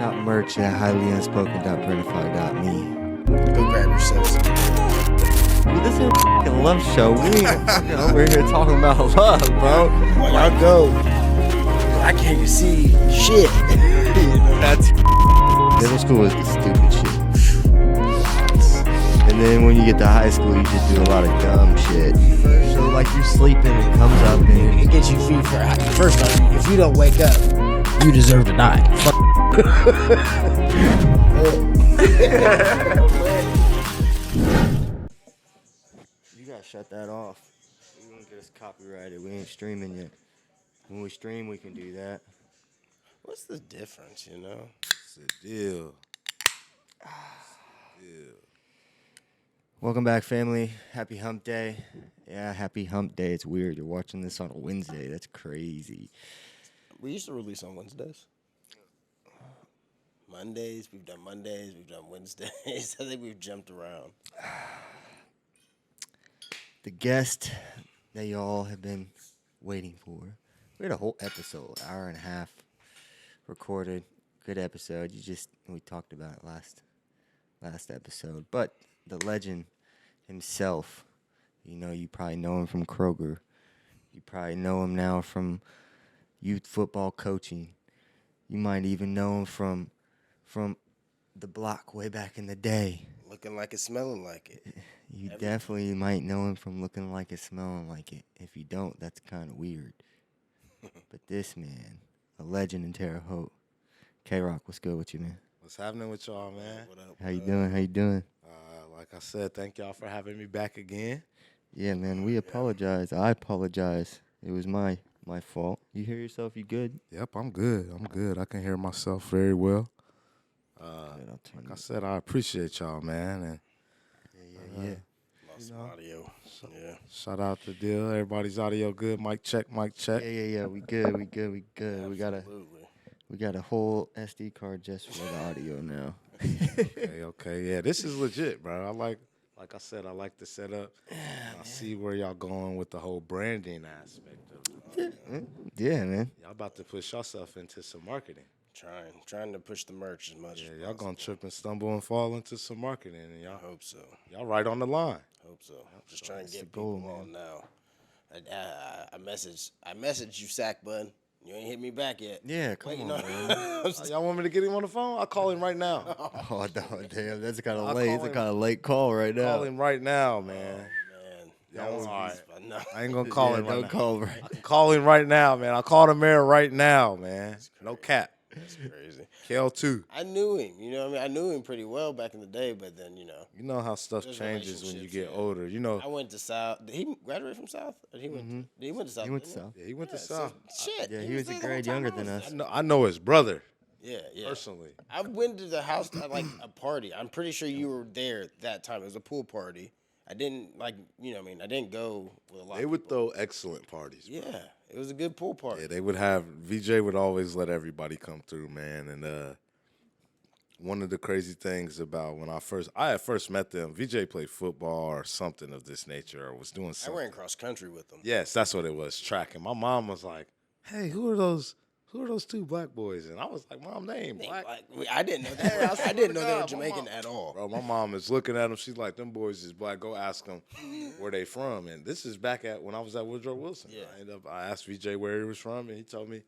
Shop merch at highlyanspoken.printify.me. Go grab yourselves. Well, this is a fucking love show. We ain't fucking over here talking about love, bro. Well, y'all go. I can't see shit. That's middle school is the stupid shit. And then when you get to high school, you just do a lot of dumb shit. So like you're sleeping, it comes up and It gets you feet for first off. If you don't wake up, you deserve to die. you gotta shut that off. You won't get us copyrighted. We ain't streaming yet. When we stream, we can do that. What's the difference, you know? It's a deal. Welcome back, family. Happy hump day. Yeah, happy hump day. It's weird. You're watching this on a Wednesday. That's crazy. We used to release on Wednesdays. Mondays, we've done Mondays, we've done Wednesdays. I think we've jumped around. The guest that y'all have been waiting for. We had a whole episode, hour and a half recorded. Good episode. We talked about it last episode. But the legend himself, you probably know him from Kroger. You probably know him now from youth football coaching. You might even know him from the block way back in the day. Looking like it, smelling like it. You definitely might know him from looking like it, smelling like it. If you don't, that's kind of weird. But this man, a legend in Terre Haute. Kroc, what's good with you, man? What's happening with y'all, man? What up? How you doing? Like I said, thank y'all for having me back again. Yeah, man, we apologize. I apologize. It was my fault. You hear yourself? You good? Yep, I'm good. I can hear myself very well. Good, I'll turn Like I said, I appreciate y'all, man. And yeah. Lost some audio. Yeah. shout out to Dill. Everybody's audio good. Mic check. Yeah. We good. We Absolutely. got a whole SD card just for the audio now. Okay. Yeah, this is legit, bro. Like I said, I like the setup. I see where y'all going with the whole branding aspect of it. Yeah, man. Y'all about to push yourself into some marketing. Trying to push the merch as much as Yeah, y'all possible. gonna trip and stumble and fall into some marketing, and I y'all hope so. right on the line. Hope so. Just trying to That's the get goal, people on man. now. I messaged you, Sack Bud. You ain't hit me back yet. Yeah, come on, man. Y'all want me to get him on the phone? I'll call him right now. Oh, no, damn, that's kind of I'll late. call It's a him. kind of late call right now. Call him right now, man. Man, Y'all all right. No. I ain't gonna call him right Don't now. call right. I can call him right now, man. I'll call the mayor right now, man. No cap. That's crazy. Kel too. I knew him. You know what I mean? I knew him pretty well back in the day, but then, You know how stuff There's changes when you relationships, get yeah. older. You know. I went to South. Did he graduate from South? Or he went to South. He went to didn't South. Yeah, he went to So, South. shit. Yeah, he was a there the grade whole time younger I than was us. there. I know his brother Yeah. personally. I went to the house at like a party. I'm pretty sure you were there that time. It was a pool party. I didn't I didn't go with a lot They of would people. throw excellent parties. Bro. Yeah, it was a good pool party. Yeah, they would have VJ would always let everybody come through, man. And one of the crazy things about when I had first met them, VJ played football or something of this nature, or was doing I something. ran cross country with them. Yes, that's what it was, track. And my mom was like, "Hey, who are those two black boys?" And I was like, "Mom, they ain't black." I didn't know that. I didn't know they were God, Jamaican at all. Bro, my mom is looking at them. She's like, "Them boys is black. Go ask them where they from." And this is back when I was at Woodrow Wilson. Yeah. I asked VJ where he was from, and he told me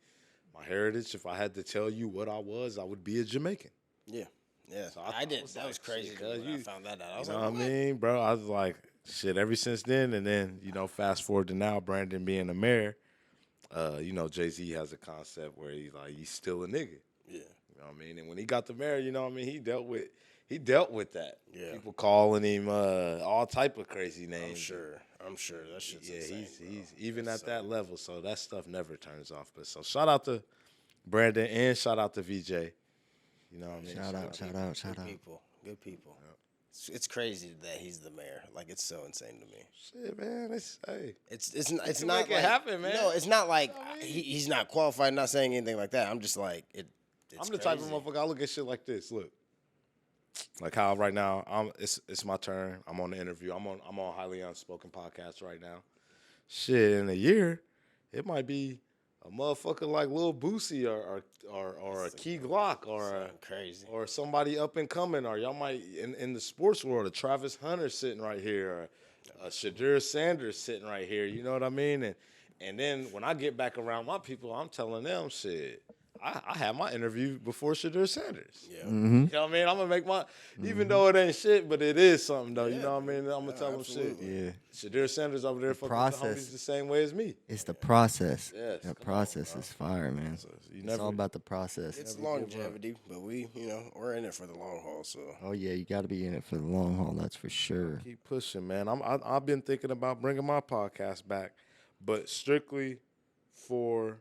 my heritage. If I had to tell you what I would be a Jamaican. Yeah. Yeah, So I did. was That like, was crazy shit, when I cuz found that out. I was You know like, what I mean, bro? I was like, shit, ever since then. And then, fast forward to now, Brandon being the mayor, Jay-Z has a concept where he's still a nigga. Yeah. You know what I mean? And when he got the mayor, he dealt with that. Yeah. People calling him all type of crazy names. I'm sure. That shit's Yeah, insane, he's even at that level, so that stuff never turns off. But so shout out to Brandon and shout out to VJ. You know what I mean? Shout out. Good people. It's crazy that he's the mayor. Like, it's so insane to me. Shit, man. It's It's can not make it like, happen, man. No, it's not like he's not qualified. Not saying anything like that. I'm just like it's I'm the type of motherfucker. I look at shit like this. Look, like how right now it's my turn. I'm on the interview. I'm on Highly Unspoken podcast right now. Shit, in a year, it might be a motherfucker like Lil Boosie or a Key Glock Crazy. or somebody up and coming, or y'all might in the sports world, a Travis Hunter sitting right here, or a Shadur Sanders sitting right here. You know what I mean? And then when I get back around my people, I'm telling them shit. I had my interview before Shadur Sanders. Yeah. You know what I mean? I'm gonna make my, even though it ain't shit, but it is something though. You know what I mean? I'm gonna tell them shit. Yeah. Shadur Sanders over there fucking with the process. homies the same way as me. It's the process. Yes, That come process on, is fire, man. You It's never- all about the process. It's longevity, but we're in it for the long haul. So Oh yeah, you got to be in it for the long haul. That's for sure. Keep pushing, man. I've been thinking about bringing my podcast back, but strictly for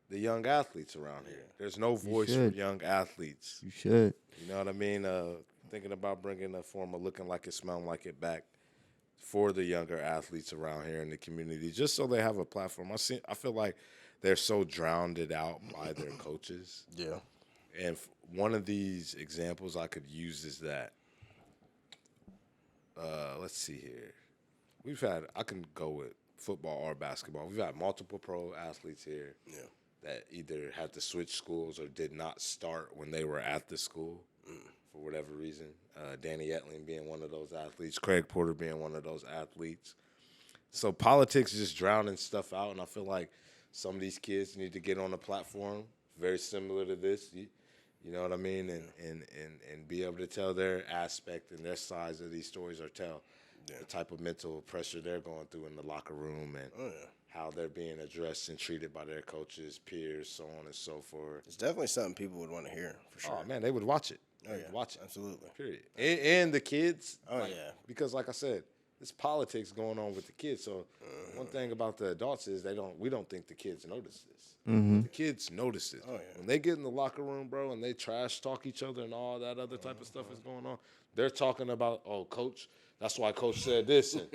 the young athletes around here. There's no voice for should. young athletes. You should. You know what I mean? Thinking about bringing a form of Looking Like It, Smelling Like It back for the younger athletes around here in the community, just so they have a platform. I feel like they're so drowned out by their coaches. yeah, And one of these examples I could use is that. Let's see here. I can go with football or basketball. We've had multiple pro athletes here that either had to switch schools or did not start when they were at the school for whatever reason. Danny Etling being one of those athletes, Craig Porter being one of those athletes. So politics is just drowning stuff out, and I feel like some of these kids need to get on a platform very similar to this. You know what I mean? And be able to tell their aspect and their sides of these stories, or tell the type of mental pressure they're going through in the locker room, and how they're being addressed and treated by their coaches, peers, so on and so forth. it's definitely something people would want to hear for sure. Oh, man, they would watch it. Oh, They would watch it. Absolutely. Period. And the kids. Oh, like, yeah. Because like I said, there's politics going on with the kids. So one thing about the adults is we don't think the kids notice this. The kids notice it. Oh, yeah. When they get in the locker room, bro, and they trash talk each other and all that other type of stuff is going on, they're talking about, oh, coach, that's why coach said this, and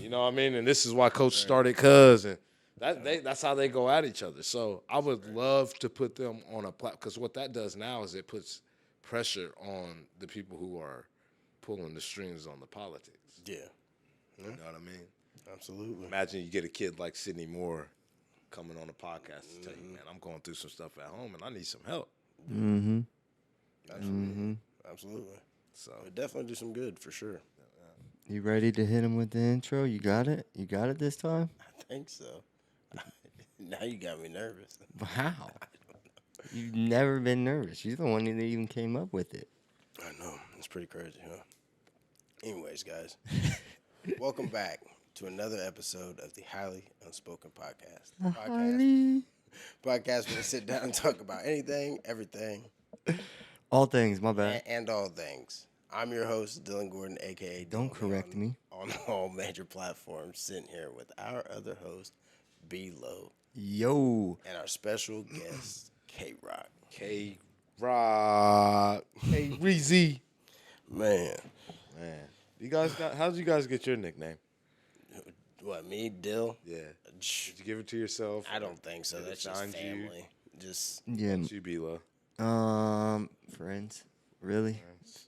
you know what I mean? And this is why coach started cuz, and that's how they go at each other. So I would love to put them on a platform, because what that does now is it puts pressure on the people who are pulling the strings on the politics. Yeah, You know what I mean? absolutely. Imagine you get a kid like Sidney Moore coming on a podcast and tell you, man, I'm going through some stuff at home and I need some help. Absolutely. So It definitely do some good for sure. You ready to hit him with the intro? You got it? You got it this time? I think so. Now you got me nervous. Wow. You've never been nervous. You're the one that even came up with it. I know. It's pretty crazy, huh? Anyways, guys, welcome back to another episode of the Highly Unspoken podcast. Podcast where we sit down and talk about anything, everything, All things, my bad. and all things. I'm your host, Dylan Gordon, a.k.a. Don't Dylan correct me. On all major platforms, sitting here with our other host, B-Lo, Yo. and our special guest, K-Rock. K-Rock, Reese. Man, You guys how'd you guys get your nickname? what, me, Dill? Yeah. Did you give it to yourself? I don't think so. Did it That's just find you? family. Just Yeah. You, B-Lo. Friends. Really?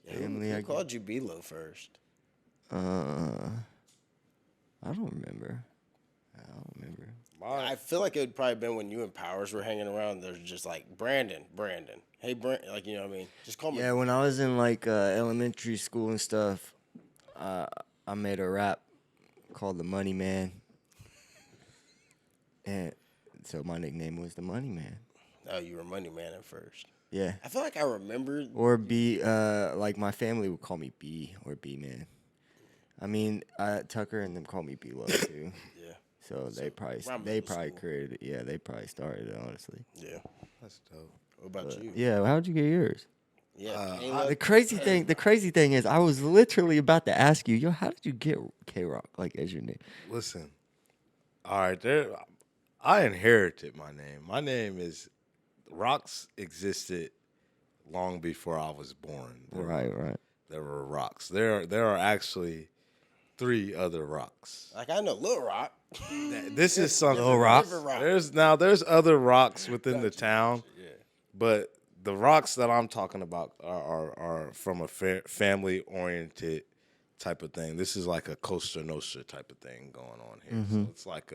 Family, who I called you B-Lo first? I don't remember. I feel like it would probably been when you and Powers were hanging around. There's just like Brandon. Hey, like, you know what I mean? Just call me. Yeah, when I was in like elementary school and stuff, I made a rap called The Money Man. And so my nickname was The Money Man. Oh, you were Money Man at first. Yeah. I feel like I remember. Or B, like my family would call me B or B Man. I mean, Tucker and them call me B-Lo too. Yeah. So they probably around middle school. created it. Yeah, they probably started it, honestly. Yeah. That's dope. What about you? Yeah, how'd you get yours? Yeah. The crazy thing is I was literally about to ask you, yo, how did you get K-Rock like as your name? Listen. All right, I inherited my name. My name is Rocks existed long before I was born. Right. There were Rocks. There are actually 3 other Rocks. Like, I know Lil Rock. This is something. Lil Rock? There's other Rocks within the town, but the Rocks that I'm talking about are from a family-oriented type of thing. This is like a Costa Nostra type of thing going on here. So it's like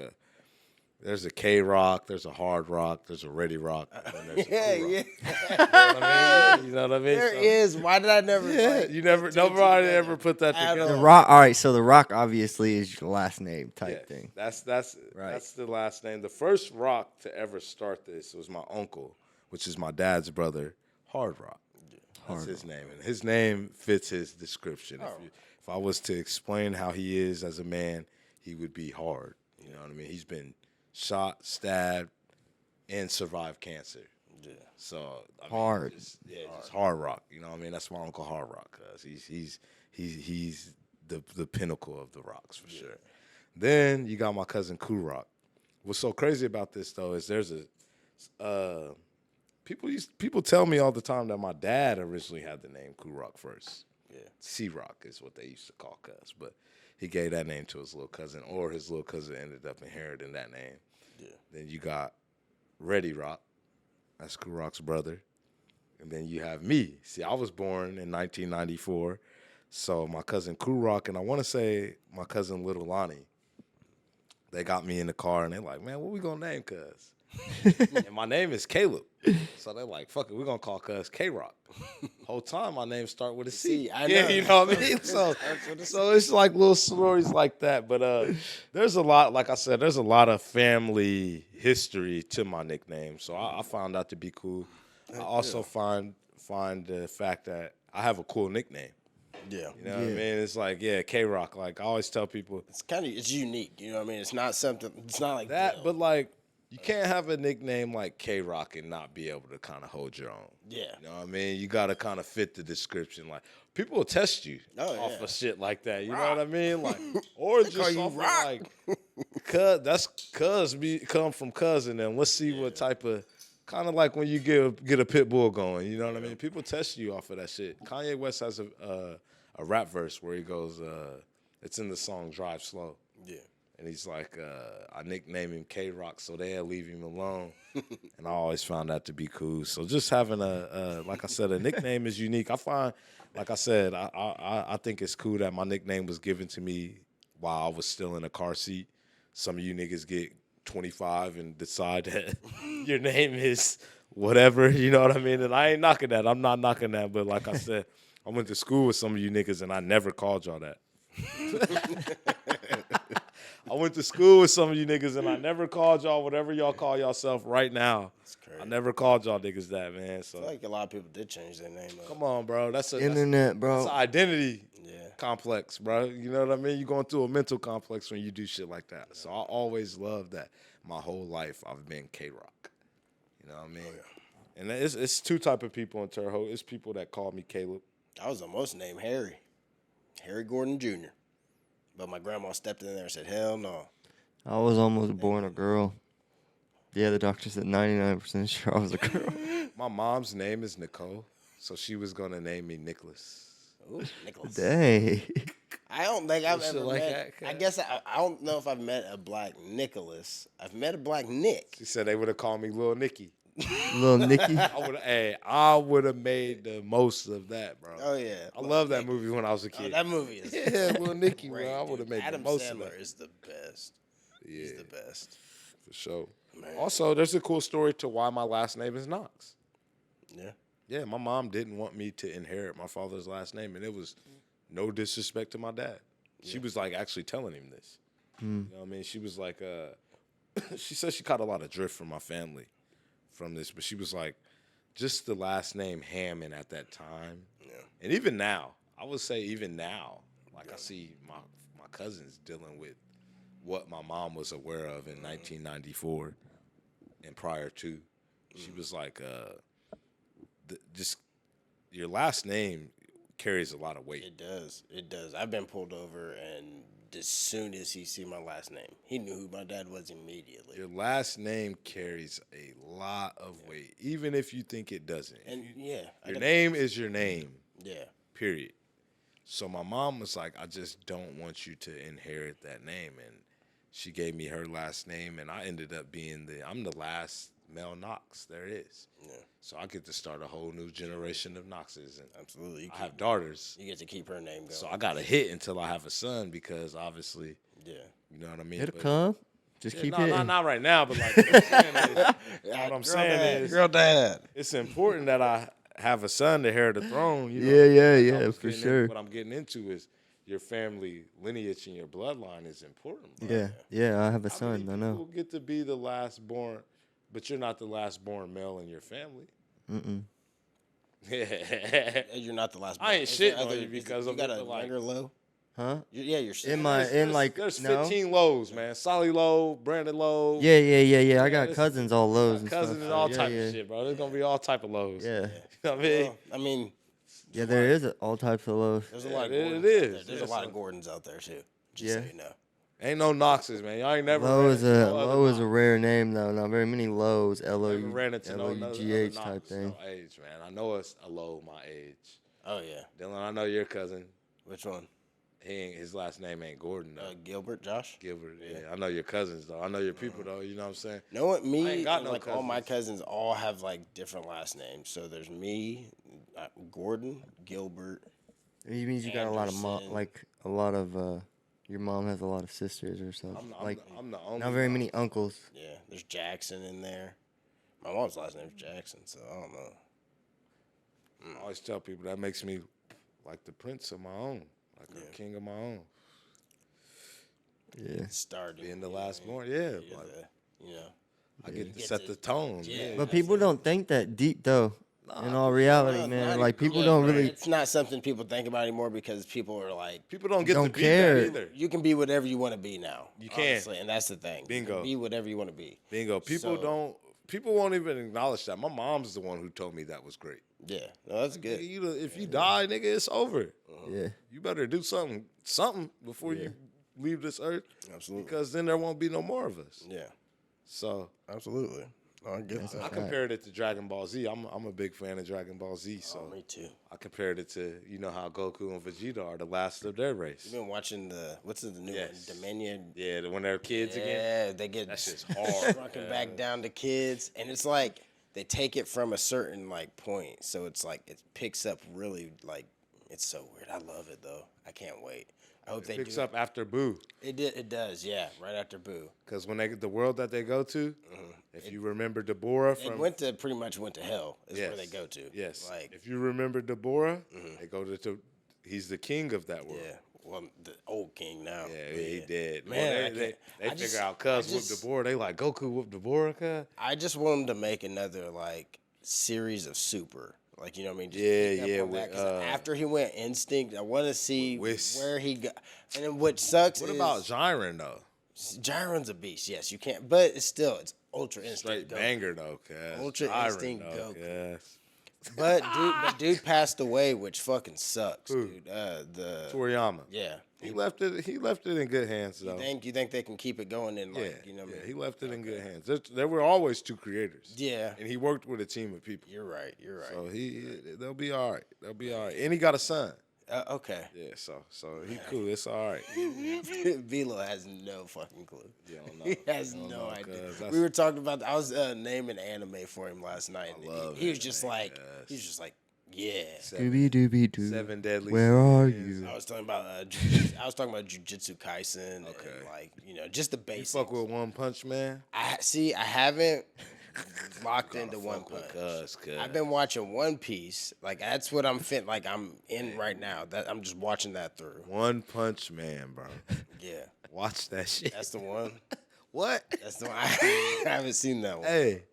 There's a K Rock, there's a Hard Rock, there's a Ready Rock, and then there's a Yeah, Cool yeah. Rock. You know what I mean? There is. Why did I never? Yeah, like, you never, put two nobody together ever put that at together. The all? Rock. All right, so the Rock obviously is your last name type Yes, thing. That's Right. the last name. The first Rock to ever start this was my uncle, which is my dad's brother, Hard Rock. That's his name, and his name fits his description. If I was to explain how he is as a man, he would be hard. You know what I mean? He's been shot, stabbed, and survived cancer. Yeah. So I mean, Hard. just Hard Rock. You know what I mean? That's my uncle Hard Rock. Cause he's the pinnacle of the rocks for sure. Then you got my cousin Cool Rock. What's so crazy about this though is there's a people tell me all the time that my dad originally had the name Cool Rock first. Yeah. C Rock is what they used to call Cuz, but he gave that name to his little cousin, or his little cousin ended up inheriting that name. Yeah. Then you got Ready Rock, that's Cool Rock's brother, and then you have me. See, I was born in 1994, so my cousin Cool Rock and I want to say my cousin Little Lonnie, they got me in the car and they're like, "Man, what we gonna name Cuz?" And my name is Caleb. So they're like, fuck it, we're going to call Cuz K-Rock. Whole time my name start with a C. I Yeah, know. you know what I mean? So it's like little stories like that. But there's a lot, like I said, there's a lot of family history to my nickname. So I found that to be cool. I also find the fact that I have a cool nickname. Yeah. You know what I mean? It's like, yeah, K-Rock. Like I always tell people It's unique. You know what I mean? It's not something. It's not like that, Dale. but like, you can't have a nickname like K-Rock and not be able to kind of hold your own. Yeah. You know what I mean? You got to kind of fit the description. Like, people will test you Oh, off yeah. of shit like that. You know what I mean? Like, or just you off of Rock. like, come from cousin, and let's see what type of, kind of like when you get a pit bull going. You know what I mean? People test you off of that shit. Kanye West has a rap verse where he goes, it's in the song Drive Slow. Yeah. And he's like, I nicknamed him K-Rock, so they'll leave him alone. And I always found that to be cool. So just having like I said, a nickname is unique. I find, like I said, I think it's cool that my nickname was given to me while I was still in a car seat. Some of you niggas get 25 and decide that your name is whatever, you know what I mean? And I ain't knocking that. I'm not knocking that. But like I said, I went to school with some of you niggas, and I never called y'all that. I went to school with some of you niggas, and I never called y'all whatever y'all call yourself right now. It's crazy. I never called y'all niggas that, man. So I feel like a lot of people did change their name. come on, bro. That's Internet, bro. That's an identity Yeah. complex, bro. You know what I mean? You're going through a mental complex when you do shit like that. So I always loved that. My whole life, I've been K-Rock. You know what I mean? Oh, yeah. And it's two type of people in Terre Haute. It's people that call me Caleb. I was almost named Harry Gordon Jr. But my grandma stepped in there and said, "Hell no." I was almost born a girl. Yeah, the doctor said 99% sure I was a girl. My mom's name is Nicole, so she was gonna name me Nicholas. Ooh, Nicholas. Dang. I don't think I've Shit ever like met. that, I cat. guess I don't know if I've met a black Nicholas. I've met a black Nick. She said they would have called me Lil Nicky. Little Nicky. I would have made the most of that, bro. Oh yeah, I love that movie when I was a Oh, kid. that movie is Yeah, Lil Nicky, great, bro. I dude. would have made Adam the most Sandler of that. is the best. Yeah, He's the best. for sure. Man. Also, there's a cool story to why my last name is Knox. Yeah. Yeah, my mom didn't want me to inherit my father's last name, and it was no disrespect to my dad. She was like actually telling him this. You know what I mean? She was like, she said she caught a lot of drift from my family from this, but she was like, just the last name Hammond at that time. Yeah. And even now, I would say even now, like I see my cousins dealing with what my mom was aware of in 1994 and prior to. She was like, just your last name carries a lot of weight. It does. It does. I've been pulled over, and as soon as he see my last name, he knew who my dad was immediately. Your last name carries a lot of weight, even if you think it doesn't. And yeah, Your name is your name, Yeah. period. So my mom was like, I just don't want you to inherit that name. And she gave me her last name, and I ended up being I'm the last male Knox there is. Yeah. So I get to start a whole new generation of Knoxes. And Absolutely. I have daughters. You get to keep her name going. So I got to hit until I have a son because obviously, Yeah. you know what I mean? It'll But come. Just keep no, it. not right now, but like what I'm saying is, girl dad. it's important that I have a son to inherit the throne. You know? Yeah, was for getting sure. what I'm getting into is your family lineage and your bloodline is important. Bro. Yeah, I have a How son. many I know. people get to be the last born, but you're not the last born male in your family. You're not the last. I ain't Is there shitting on other- you because you of got it, a but, like- younger low. Huh? Yeah, you're There's 15 lows, man. Solly Low, Brandon Low. Yeah. I got this- cousins all lows and cousins stuff. and all so, type yeah. of shit, bro. There's gonna be all type of lows. Yeah. You know what I mean? Well, I mean, Yeah, there is all types of lows. there's a lot of it Gordons out is. there. There's Yeah, a lot so- of Gordons out there too. Just so you know. Ain't no Knoxes, man. Y'all ain't never Low ran is into a no other low is a Knox. rare name though. Not very many lows. Never ran into no other LOUGH type Knox, thing. no age, man. I know it's a low my age. Oh yeah. Dylan, I know your cousin. Which one? His last name ain't Gordon though. Gilbert, Josh. Gilbert. Yeah, I know your cousins though. I know your people though. You know what I'm saying? No, what I me ain't got and, no like all my cousins. cousins all have like different last names. So there's me, Gordon, Gilbert. It means you got a lot of Anderson. your mom has a lot of sisters or something. I'm the only. Not very one. many uncles. Yeah, there's Jackson in there. My mom's last name's Jackson, so I don't know. I always tell people that makes me like the prince of my own, like a king of my own. Yeah. Starting Being the last born, yeah. Like, you know. I get to Get set to- the tone. yeah. But people don't think that deep though. In all reality, No, man, not like even- people yeah, don't right. really. It's not something people think about anymore because people are like, People don't get Don't to be care. that either. you can be whatever you want to be now. You can. honestly, and that's the thing. You Bingo. can be whatever you want to be. Bingo. People won't even acknowledge that. My mom's the one who told me that was great. Yeah, no, that's good. Nigga, if you die, nigga, it's over. Yeah. You better do something before you leave this earth. Absolutely. Because then there won't be no more of us. Yeah, So absolutely. No, I get I that. compared it to Dragon Ball Z. I'm a big fan of Dragon Ball Z. So Me too. I compared it to, you know how Goku and Vegeta are the last of their race. You've been watching what's the new Yes. one? Dominion. Yeah, when they're kids again. Yeah, they get That shit's hard. shrunken back down to kids, and it's like they take it from a certain like point, so it's like it picks up really like it's so weird. I love it though. I can't wait. I hope they Picks do. up after Boo. It does, yeah. Right after Boo, Because when they get the world that they go to, if you remember Deborah they from pretty much went to hell. Is where Yes. they go to. Yes. like If you remember Deborah, they go to he's the king of that world. yeah. Well, the old king now. Yeah, but he did. Man, Well, I they can't- I figure just- out I Cuz just- whooped Deborah. They like Goku whooped Deborah, cuz. I just want them to make another like series of Super. Like, you know what I mean? Just Yeah, pick up yeah, on that, with, 'cause after he went Instinct, I want to see Whis. where he got. And then what sucks What is about Jiren though? Jiren's a beast. Yes, you can't. But it's Ultra Instinct. Straight Goku. banger though, cuz. Ultra Jiren, Instinct though, Goku. cuz. But dude passed away, which fucking sucks, Who? dude. The Toriyama. yeah. He left it in good hands though. You think they can keep it going and like you know what I mean? He left it in good hands. There were always two creators. Yeah. And he worked with a team of people. You're right. So they'll be all right. They'll be all right. And he got a son. Okay. Yeah, so he cool. It's all right. Velo has no fucking clue. You don't know. He has You don't no know, idea. 'cause that's- We were talking about. I was naming anime for him last night. And love he was just anime, like, yes. he was just like, yeah. Dooby dooby doo. Seven deadly. Where are sins. you? I was talking about I was talking about Jujutsu Kaisen and like just the You basics. fuck with One Punch Man? I haven't locked into Gotta One fuck with Punch. cuz. I've been watching One Piece. Like that's what I'm I'm in right now. That I'm just watching that through. One Punch Man, bro. Yeah, Watch that shit. that's the one. What? That's the one. I haven't seen that one. Hey,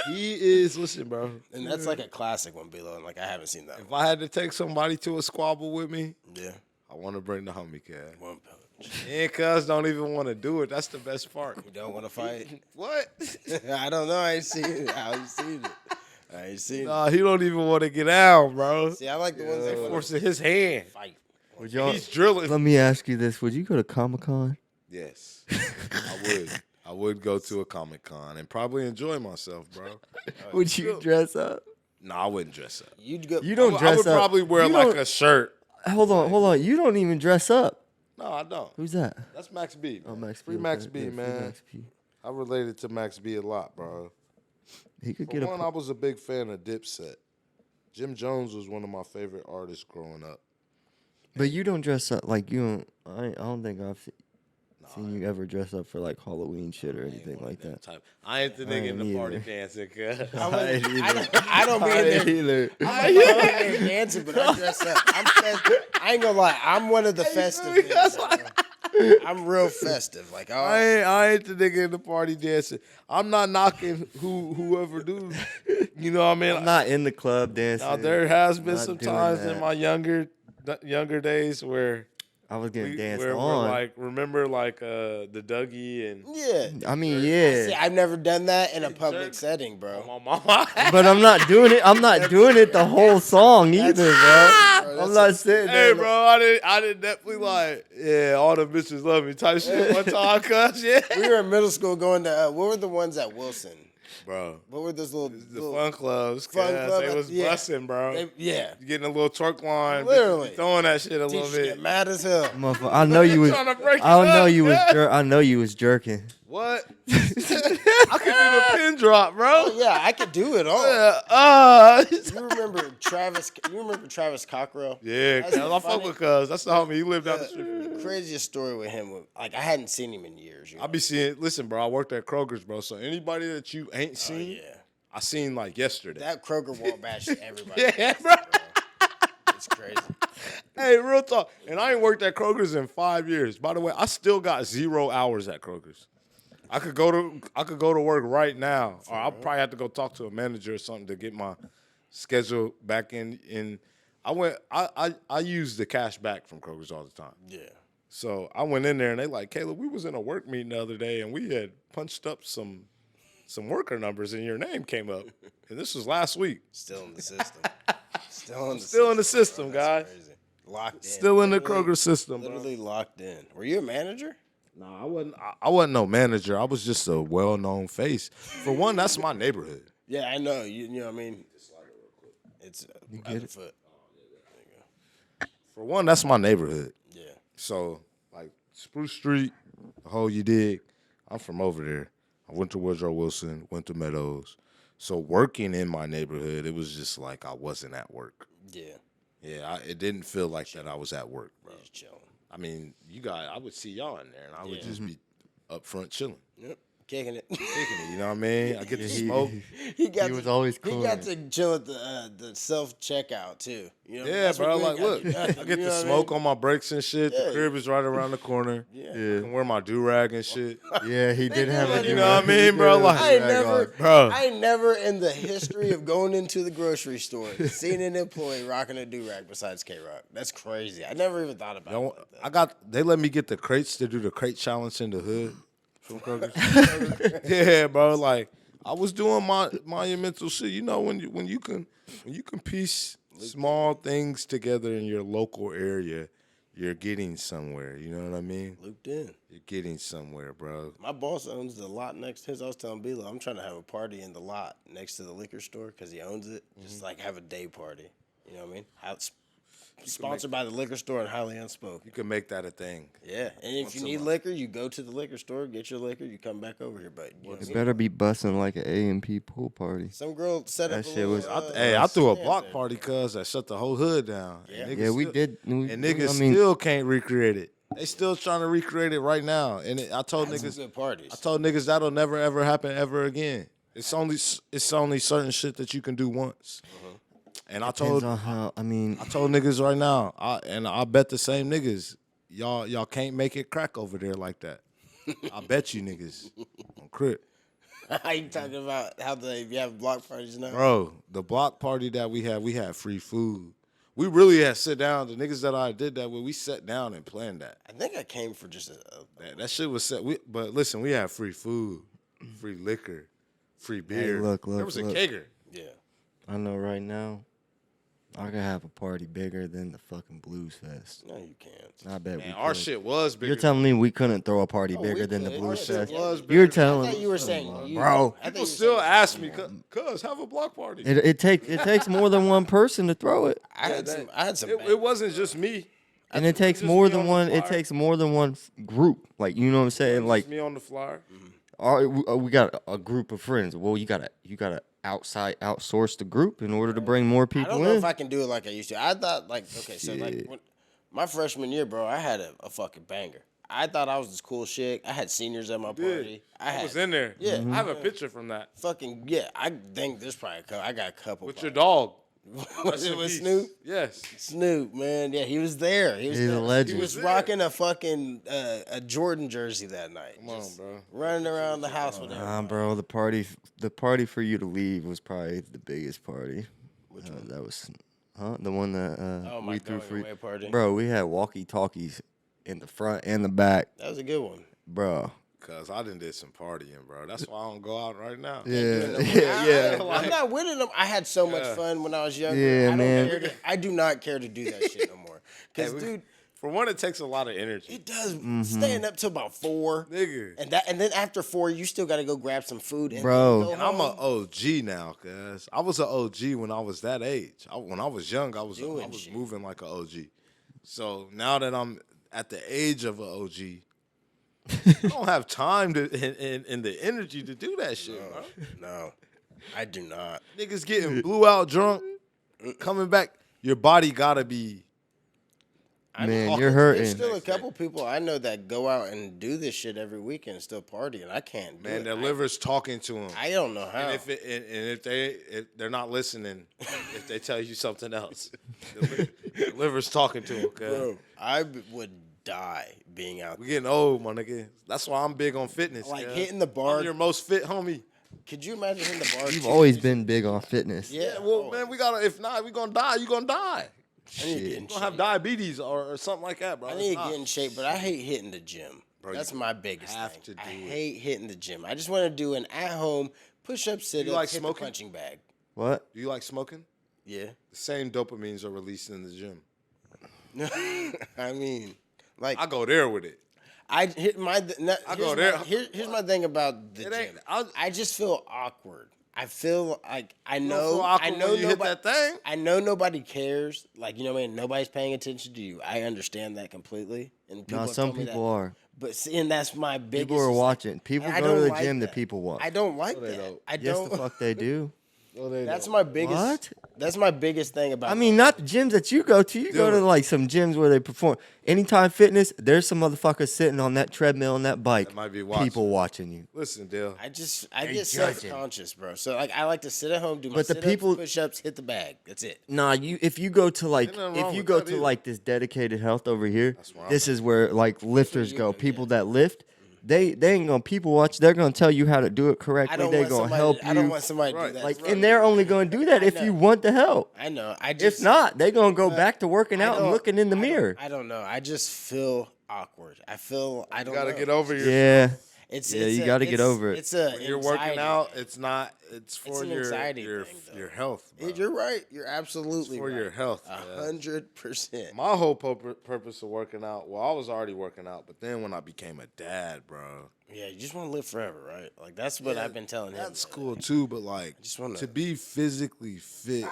he is. Listen, bro. And that's like a classic one, below. And like I haven't seen that If one. I had to take somebody to a squabble with me, Yeah, I want to bring the homie cuz. One Punch. And cuz don't even want to do it. That's the best part. You don't want to fight? What? I don't know. I ain't seen it. I ain't seen it. I ain't seen Nah, he don't even want to get out, bro. it. See, I like the ones that want Forcing his hand. to fight. Would y'all, He's drilling. let me ask you this: would you go to Comic-Con? Yes, I would. I would go to a Comic-Con and probably enjoy myself, bro. Would you dress up? No, I wouldn't dress up. You'd go. You don't I dress would up. probably wear You like don't- a shirt. Hold on. You don't even dress up. No, I don't. Who's that? That's Max B. Oh, man. Max B. Free okay. Max B, Yeah, free man. Max B. I related to Max B a lot, bro. He could For get one, a. I was a big fan of Dipset. Jim Jones was one of my favorite artists growing up. But you don't dress up like you don't. I don't think I've. seen you ever dress up for like Halloween shit or anything like that. I ain't the nigga in the party either. dancing, cuz. I don't be in there. either. I'm not in there dancing, but I dress up. I ain't gonna lie. I'm one of the festive niggas. I'm real festive. Like I ain't the nigga in the party dancing. I'm not knocking whoever do. You know what I mean? I'm not in the club dancing. Now there has been Not some doing times that. in my younger days where I was getting danced we're on. like remember like the Dougie and yeah. I mean, yeah. See, I've never done that in a public setting, bro. my mama. But I'm not doing it. I'm not doing it the whole song either, bro. I'm not sitting there. Hey, bro, I didn't definitely like, yeah, all the bitches love me type shit one time, cuz, yeah. We were in middle school going to, what were the ones at Wilson? Bro, What were those little... the fun clubs, Fun cuz, club, they was yeah. busting, bro. Yeah. You getting a little twerk line, Literally. bitches throwing that shit a little Teachers get bit. mad as hell. Motherfucker, I know you was. Trying to break it I know up, you was. yeah. I know you was jerking. What? I can do the pin drop, bro. Oh, yeah, I could do it all. Yeah, You remember Travis Cockrell? yeah, That's cuz, I fuck funny. with cuz. That's the homie. He lived down the street from me. The craziest story with him, like I hadn't seen him in years. You know? I be seeing, listen, bro, I worked at Kroger's, bro. So anybody that you ain't seen, yeah. I seen like yesterday. That Kroger wall bash everybody. Yeah, does, bro. It's crazy. Hey, real talk. And I ain't worked at Kroger's in 5 years. By the way, I still got 0 hours at Kroger's. I could go to work right now, or I'll probably have to go talk to a manager or something to get my schedule back in. I use the cash back from Kroger's all the time. Yeah. So I went in there and they like, Caleb, we was in a work meeting the other day and we had punched up some worker numbers and your name came up. And this was last week. Still in the system. Still in the system, guys. Crazy. Locked in. Still in the Literally- Kroger system, bro. Literally locked in. Were you a manager? No, I wasn't no manager. I was just a well-known face. For one, that's my neighborhood. Yeah, I know. You know what I mean? It's get it? foot. For one, that's my neighborhood. Yeah. So, like, Spruce Street, the whole you dig, I'm from over there. I went to Woodrow Wilson, went to Meadows. So working in my neighborhood, it was just like I wasn't at work. Yeah. Yeah, it didn't feel like that I was at work, bro. Just chilling. I mean, I would see y'all in there, and I would Yeah. just be up front chilling. Yep. Kicking it. Kicking it, you know what I mean? I get to smoke. He was always He cool. got to chill at the self checkout too. You know, Yeah, that's what bro. you Like, ain't gotta look, do nothing, I get you to know what I smoke mean? on my breaks and shit. Yeah. The crib is right around the corner. Yeah. I can wear my do-rag and shit. Yeah, he did have a. You know what I mean, bro? Like, I ain't never in the history of going into the grocery store seen an employee rocking a do-rag besides K-Rock. That's crazy. I never even thought about it like that. They let me get the crates to do the crate challenge in the hood from Kroger's. Yeah, bro. Like, I was doing my monumental shit. You know, when you can piece small things together in your local area, you're getting somewhere. You know what I mean? Looped in. You're getting somewhere, bro. My boss owns the lot next to his. I was telling Bilo, I'm trying to have a party in the lot next to the liquor store because he owns it. Just like have a day party. You know what I mean? Sponsored by the liquor store and highly unspoken. You can make that a thing. Yeah, and if you need liquor, you go to the liquor store, get your liquor, you come back over here. But you know what I It mean? better be busting like an A&P pool party. Some girl set up That a shit was- little, I threw a stand block there. party, cuz that shut the whole hood down. Yeah. And Yeah, we still- did. And niggas still can't recreate it. They still trying to recreate it right now. And I told Had some niggas, good parties. that'll never ever happen ever again. It's only certain shit that you can do once. And I Depends told on how. I mean, niggas right now, I bet the same niggas, y'all can't make it crack over there like that. I bet you niggas on Crip. How you talking about how you have block parties now? Bro, the block party that we had free food. We really had sit down. The niggas that I did that with, we sat down and planned that. I think I came for just That shit was set. But listen, we had free food, free liquor, free beer. look, there was a look. kegger. yeah. I know right now, I could have a party bigger than the fucking Blues Fest. No, you can't. I bet we Man, our could. shit was bigger. You're telling me we couldn't throw a party Oh, bigger we than the could. Blues Our shit Fest? was bigger. You're I telling thought me, you were saying, bro. I thought People you still said- ask me, cuz have a block party. It takes more than one person to throw it, I had some. It wasn't just me. and it takes just more me than on the one. It flyer. takes more than one group. Like, you know what I'm saying? Like, Just me on the flyer. we got a group of friends. Well, you gotta outsource the group in order to bring more I people don't know in. if I can do it like I used to. I thought like so like when, my freshman year, bro, I had a fucking banger. I thought I was this cool shit. I had seniors at my party. I was in there. Yeah. I have a picture from that. Fucking yeah. I think there's probably I got a couple. With your dog. Was it with Snoop? Yes. Snoop, man. Yeah, he was there. He was He's there. a legend. He was there. rocking a fucking a Jordan jersey that night. Come on, bro. Running around the house with him. Bro, the party for you to leave was probably the biggest party. Which one? That was, the one that My we threw going for you. away party. Bro, we had walkie-talkies in the front and the back, That was a good one. bro. Cause I done did some partying, bro. That's why I don't go out right now. Yeah. I'm not with them. I had so much fun when I was younger. Yeah, I don't man. care I do not care to do that shit no more. Because, dude, For one, it takes a lot of energy. it does. Staying up till about 4. Nigga. And then after 4, you still got to go grab some food. And Bro. then go And I'm home. an OG now, cuz. I was an OG when I was that age. When I was young, I was Doing shit. moving like an OG. So now that I'm at the age of an OG, I don't have time to and the energy to do that shit, bro. No, I do not. Niggas getting blew out drunk, coming back. Your body gotta be. Man, you're hurting. There's still a couple people I know that go out and do this shit every weekend and still party, and I can't do Man, it. their liver's talking to them. I don't know how. And if they're not listening, if they tell you something else, the liver's talking to them. Bro, would die being out We there. getting old, my nigga. That's why I'm big on fitness. Like cuz. hitting the bar. I'm your most fit homie. Could you imagine hitting the bar? You've always been big on fitness. Yeah, Well, man, we gotta. If not, we gonna die. You gonna die. I need to get in You gonna have shape. diabetes or something like that, bro. I It's need to not. get in shape, but I hate hitting the gym. Bro, That's you my biggest have thing. to I do it. hate hitting the gym. I just want to do an at-home push-up, sit-up, like hit smoking? the punching bag. What? Do you like smoking? Yeah. The same dopamines are released in the gym. I mean, like I go there with it. I hit my. I go there. Here's my thing about the It ain't- gym. I just feel awkward. I feel like I You don't know. feel awkward I know when you hit nobody. that thing. I know nobody cares. Like, you know what I mean? Nobody's paying attention to you. I understand that completely. And No, have some told me people that. are. But see, and that's my biggest. People are like, watching. People I go don't to the like gym that. that people watch. I don't like they that. don't. I Yes, don't. the fuck they do. That's my biggest. What? That's my biggest thing about. I mean, not the gyms that you go to. You go to like some gyms where they perform. Anytime Fitness, there's some motherfuckers sitting on that treadmill on that bike. That might be watching. People watching you. Listen, Dale. I They get judging. self-conscious, bro. So like, I like to sit at home, do my But the sit-ups, people- push-ups, hit the bag. That's it. Nah, if you go to like Ain't nothing wrong if you with go that to either. like this dedicated health over here, where I'm this is where like lifters you go. go, People that lift, they ain't gonna people watch. They're gonna tell you how to do it I correctly. don't They want gonna somebody. help you. I don't want somebody to Right. do that. like, for me. and they're only gonna do that if know. you want the help. I know. I just. If not, they gonna go back to working I out and don't- looking in the mirror. I don't know. I just feel awkward. I feel. I don't. You gotta know. get over your. Yeah, It's Yeah, it's you a- gotta get it's- over it. It's a. When you're anxiety working out, thing. it's not. It's for an your anxiety your thing, though. your health. Bro. You're right. You're absolutely for right. your health. 100%. My whole purpose of working out. Well, I was already working out, but then when I became a dad, bro. Yeah, you just want to live forever, right? Like that's what I've been telling him. That's man. cool too, but like just wanna- to be physically fit.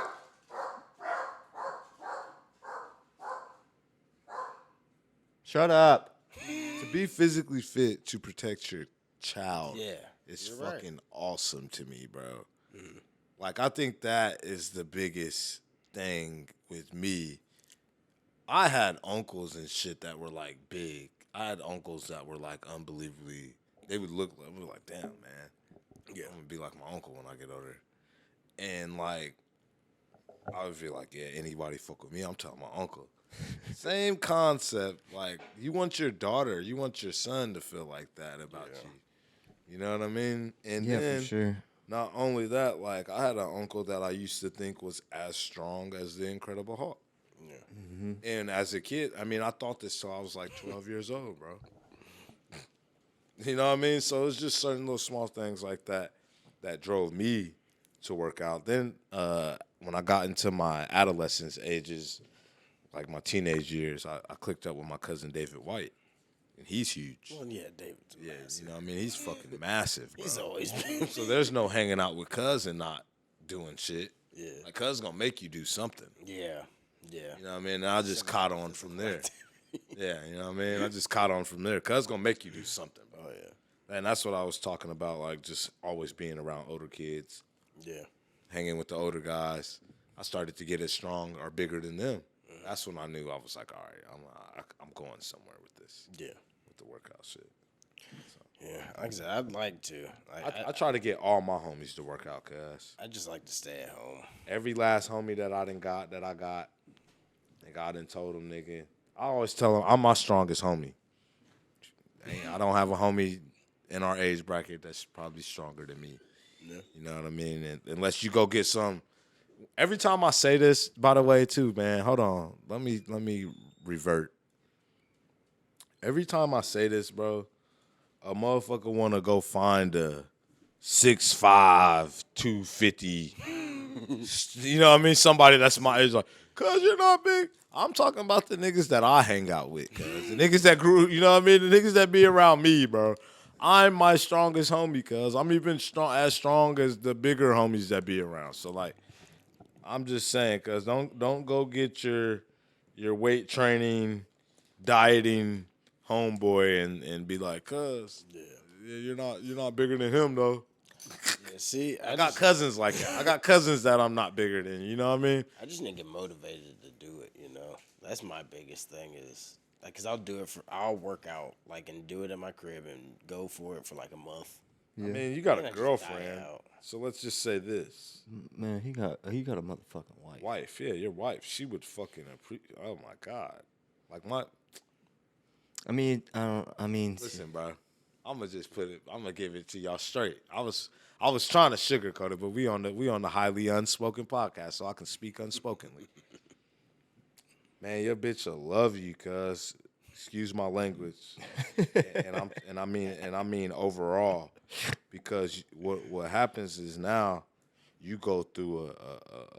shut up. To be physically fit to protect your child. Yeah, It's you're right. fucking awesome to me, bro. Like, I think that is the biggest thing with me. I had uncles and shit that were like big. I had uncles that were like unbelievably. They would look like, we were like, damn, man. Yeah, I'm gonna be like my uncle when I get older. And like, I would feel like, yeah, anybody fuck with me, I'm telling my uncle. Same concept. Like, you want your daughter, you want your son to feel like that about you. You know what I mean? And Yeah, then, for sure. not only that, like, I had an uncle that I used to think was as strong as the Incredible Hulk. Mm-hmm. And as a kid, I mean, I thought this till I was like 12 years old, bro. You know what I mean? So it's just certain little small things like that that drove me to work out. Then when I got into my adolescence ages, like my teenage years, I clicked up with my cousin David White. And he's huge. Well, yeah, David's Yeah, massive. you know what I mean? He's fucking massive, bro. He's always been. So there's no hanging out with cuz and not doing shit. Yeah. Like, cuz gonna make you do something. Yeah, yeah. You know what I mean? And I just caught on from there. Yeah, you know what I mean? I just caught on from there. Cuz gonna make you do something, bro. Oh yeah, And that's what I was talking about, like just always being around older kids, yeah. hanging with the older guys. I started to get as strong or bigger than them. That's when I knew I was like, all right, I'm going somewhere with this. Yeah. with the workout shit. Yeah, like I said, I'd like to. I try to get all my homies to work out, cuz. I just like to stay at home. Every last homie that I got, nigga, I done told him, nigga. I always tell him I'm my strongest homie. I don't have a homie in our age bracket that's probably stronger than me. Yeah. You know what I mean? And unless you go get some. Every time I say this, by the way, too, man, hold on. Let me revert. Every time I say this, bro, a motherfucker want to go find a 6'5", 250. You know what I mean? Somebody that's my age, like, cuz you're not big. I'm talking about the niggas that I hang out with, cuz. The niggas that grew, you know what I mean? The niggas that be around me, bro. I'm my strongest homie, cuz. I'm even as strong as the bigger homies that be around. So, like, I'm just saying, cuz don't go get your weight training, dieting homeboy and be like, cuz, yeah, you're not bigger than him, though. Yeah, see, I got cousins like that. I got cousins that I'm not bigger than. You know what I mean? I just need to get motivated to do it. You know, that's my biggest thing is like, cause I'll work out like and do it at my crib and go for it for like a month. Yeah. I mean, you got Then a I just die girlfriend, out. so let's just say this: Man, he got a motherfucking wife. wife, yeah, your wife, she would fucking oh my god, like my. I mean, I mean, Listen, bro, I'm gonna just put it. I'm gonna give it to y'all straight. I was trying to sugarcoat it, but we on the highly unspoken podcast, so I can speak unspokenly. Man, your bitch will love you, cuz. Excuse my language, and I mean overall, because what happens is now you go through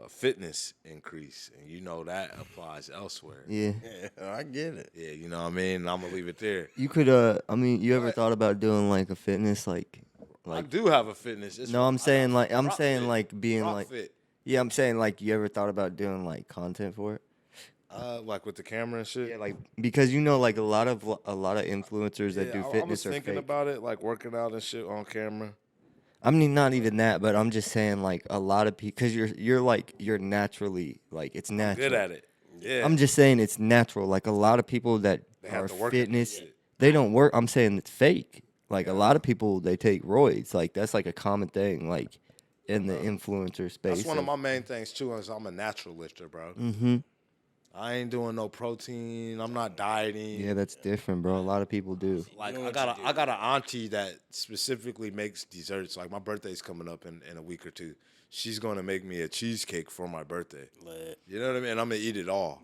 a fitness increase, and you know that applies elsewhere. yeah. Yeah, I get it. Yeah, you know what I mean. And I'm gonna leave it there. You could, I mean, you ever thought about doing like a fitness, like I do have a fitness. It's no, I'm saying like, I'm Rock saying Fit. like being Rock like, Fit. yeah, I'm saying like, you ever thought about doing like content for it? Like with the camera and shit. Yeah, like because you know, like a lot of influencers that do I was fitness are thinking fake. about it, like working out and shit on camera. I mean, not even that, but I'm just saying like a lot of people, because you're naturally like it's natural. Good at it. Yeah. I'm just saying it's natural. Like a lot of people that They have are to work at fitness, it. they don't work. I'm saying it's fake. Like a lot of people, they take roids. Like that's like a common thing. Like in the influencer space. That's one of my main things too. Is I'm a natural lifter, bro. Mm-hmm. I ain't doing no protein. I'm not dieting. Yeah, that's different, bro. A lot of people do. Like You know I got an auntie that specifically makes desserts. Like my birthday's coming up in a week or two. She's gonna make me a cheesecake for my birthday. Lit. You know what I mean? I'm gonna eat it all.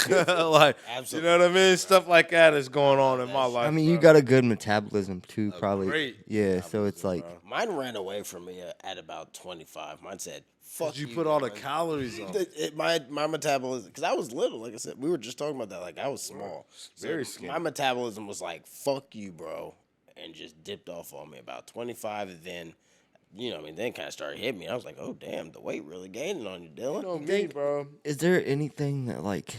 Like Absolutely. you know what I mean? Stuff like that is going on in my life. I mean, you bro. got a good metabolism too, probably. great Yeah, so it's like, Mine ran away from me at about 25. Mine said, "Fuck You you." put all the man. calories on. My metabolism, because I was little, like I said, we were just talking about that. Like I was small, Very so skinny. my metabolism was like, "Fuck you, bro," and just dipped off on me about 25. And then, you know, what I mean, then kind of started hitting me. I was like, "Oh damn, the weight really gaining on you, Dylan." You know me, bro. is there anything that like,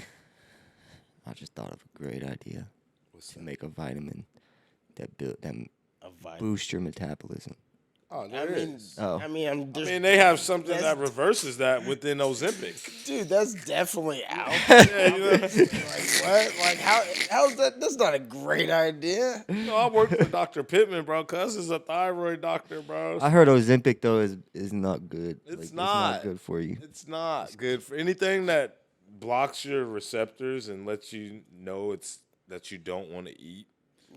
I just thought of a great idea to make a vitamin that A vitamin. boost your metabolism. Oh, I there mean, is. Oh. I mean, They have something that that's- reverses that within Ozempic. dude, that's definitely out. Yeah, you know. Like what? Like how's that? That's not a great idea. You know, I work for Dr. Pittman, bro. Cuz is a thyroid doctor, bro. I heard Ozempic though is not good. It's Like, It's not. not good for you. It's not good for anything that blocks your receptors and lets you know that you don't want to eat.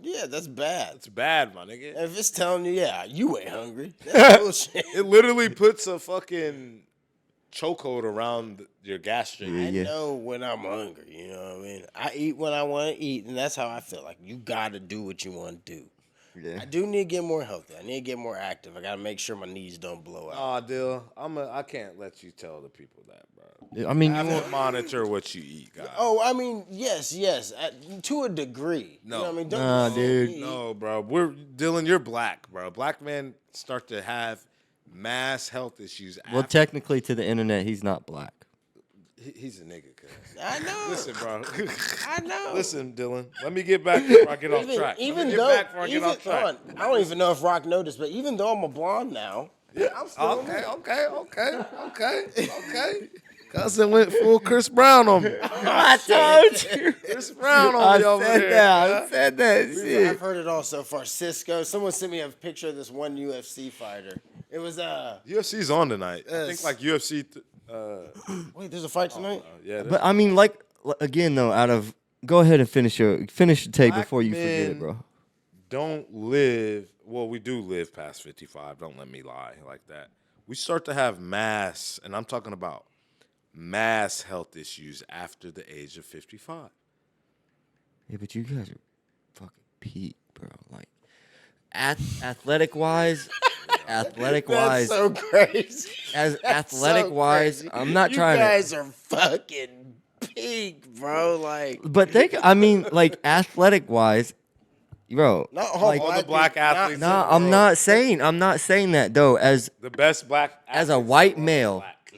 Yeah, that's bad. It's bad, my nigga. If it's telling you, yeah, you ain't hungry. That's bullshit. It literally puts a fucking chokehold around your gastric. Yeah. I know when I'm hungry, you know what I mean? I eat when I want to eat, and that's how I feel. Like, you got to do what you want to do. Yeah. I do need to get more healthy. I need to get more active. I got to make sure my knees don't blow out. Aw, Dill, I can't let you tell the people that, bro. I mean, You you have want to monitor what you eat, guys. Oh, I mean, yes, to a degree. No. You know what I mean? Don't Nah, get dude. me. No, bro. Dylan, you're black, bro. Black men start to have mass health issues. well, after, technically to the internet, he's not black. he's a nigga, cuz. I know. Listen, bro. I know. Listen, Dylan. Let me get back before I get off track. Even Let me get though, back before I get off track. hold on, I don't even know if Rock noticed, but even though I'm a blonde now, I'm still Okay. Cousin went full Chris Brown on me. I told you. Chris Brown on I me over said there. that. yeah. I said that. Shit. I've heard it all so far. Cisco. Someone sent me a picture of this one UFC fighter. It was UFC's on tonight. I think like UFC. Wait, there's a fight tonight? Yeah. But I mean, like again though, go ahead and finish your take Black before you forget it, men bro. Don't live. Well, we do live past 55. Don't let me lie like that. We start to have mass, and I'm talking about mass health issues after the age of 55. Yeah, but you guys are fucking peak, bro. Like, athletic wise, That's so crazy. as That's athletic so wise, crazy. I'm not you trying guys to. are fucking peak, bro. Like, But I mean, like athletic wise, bro. not like, All the black athletes. No, I'm not saying that though. As The best black as a athletes white are male, black.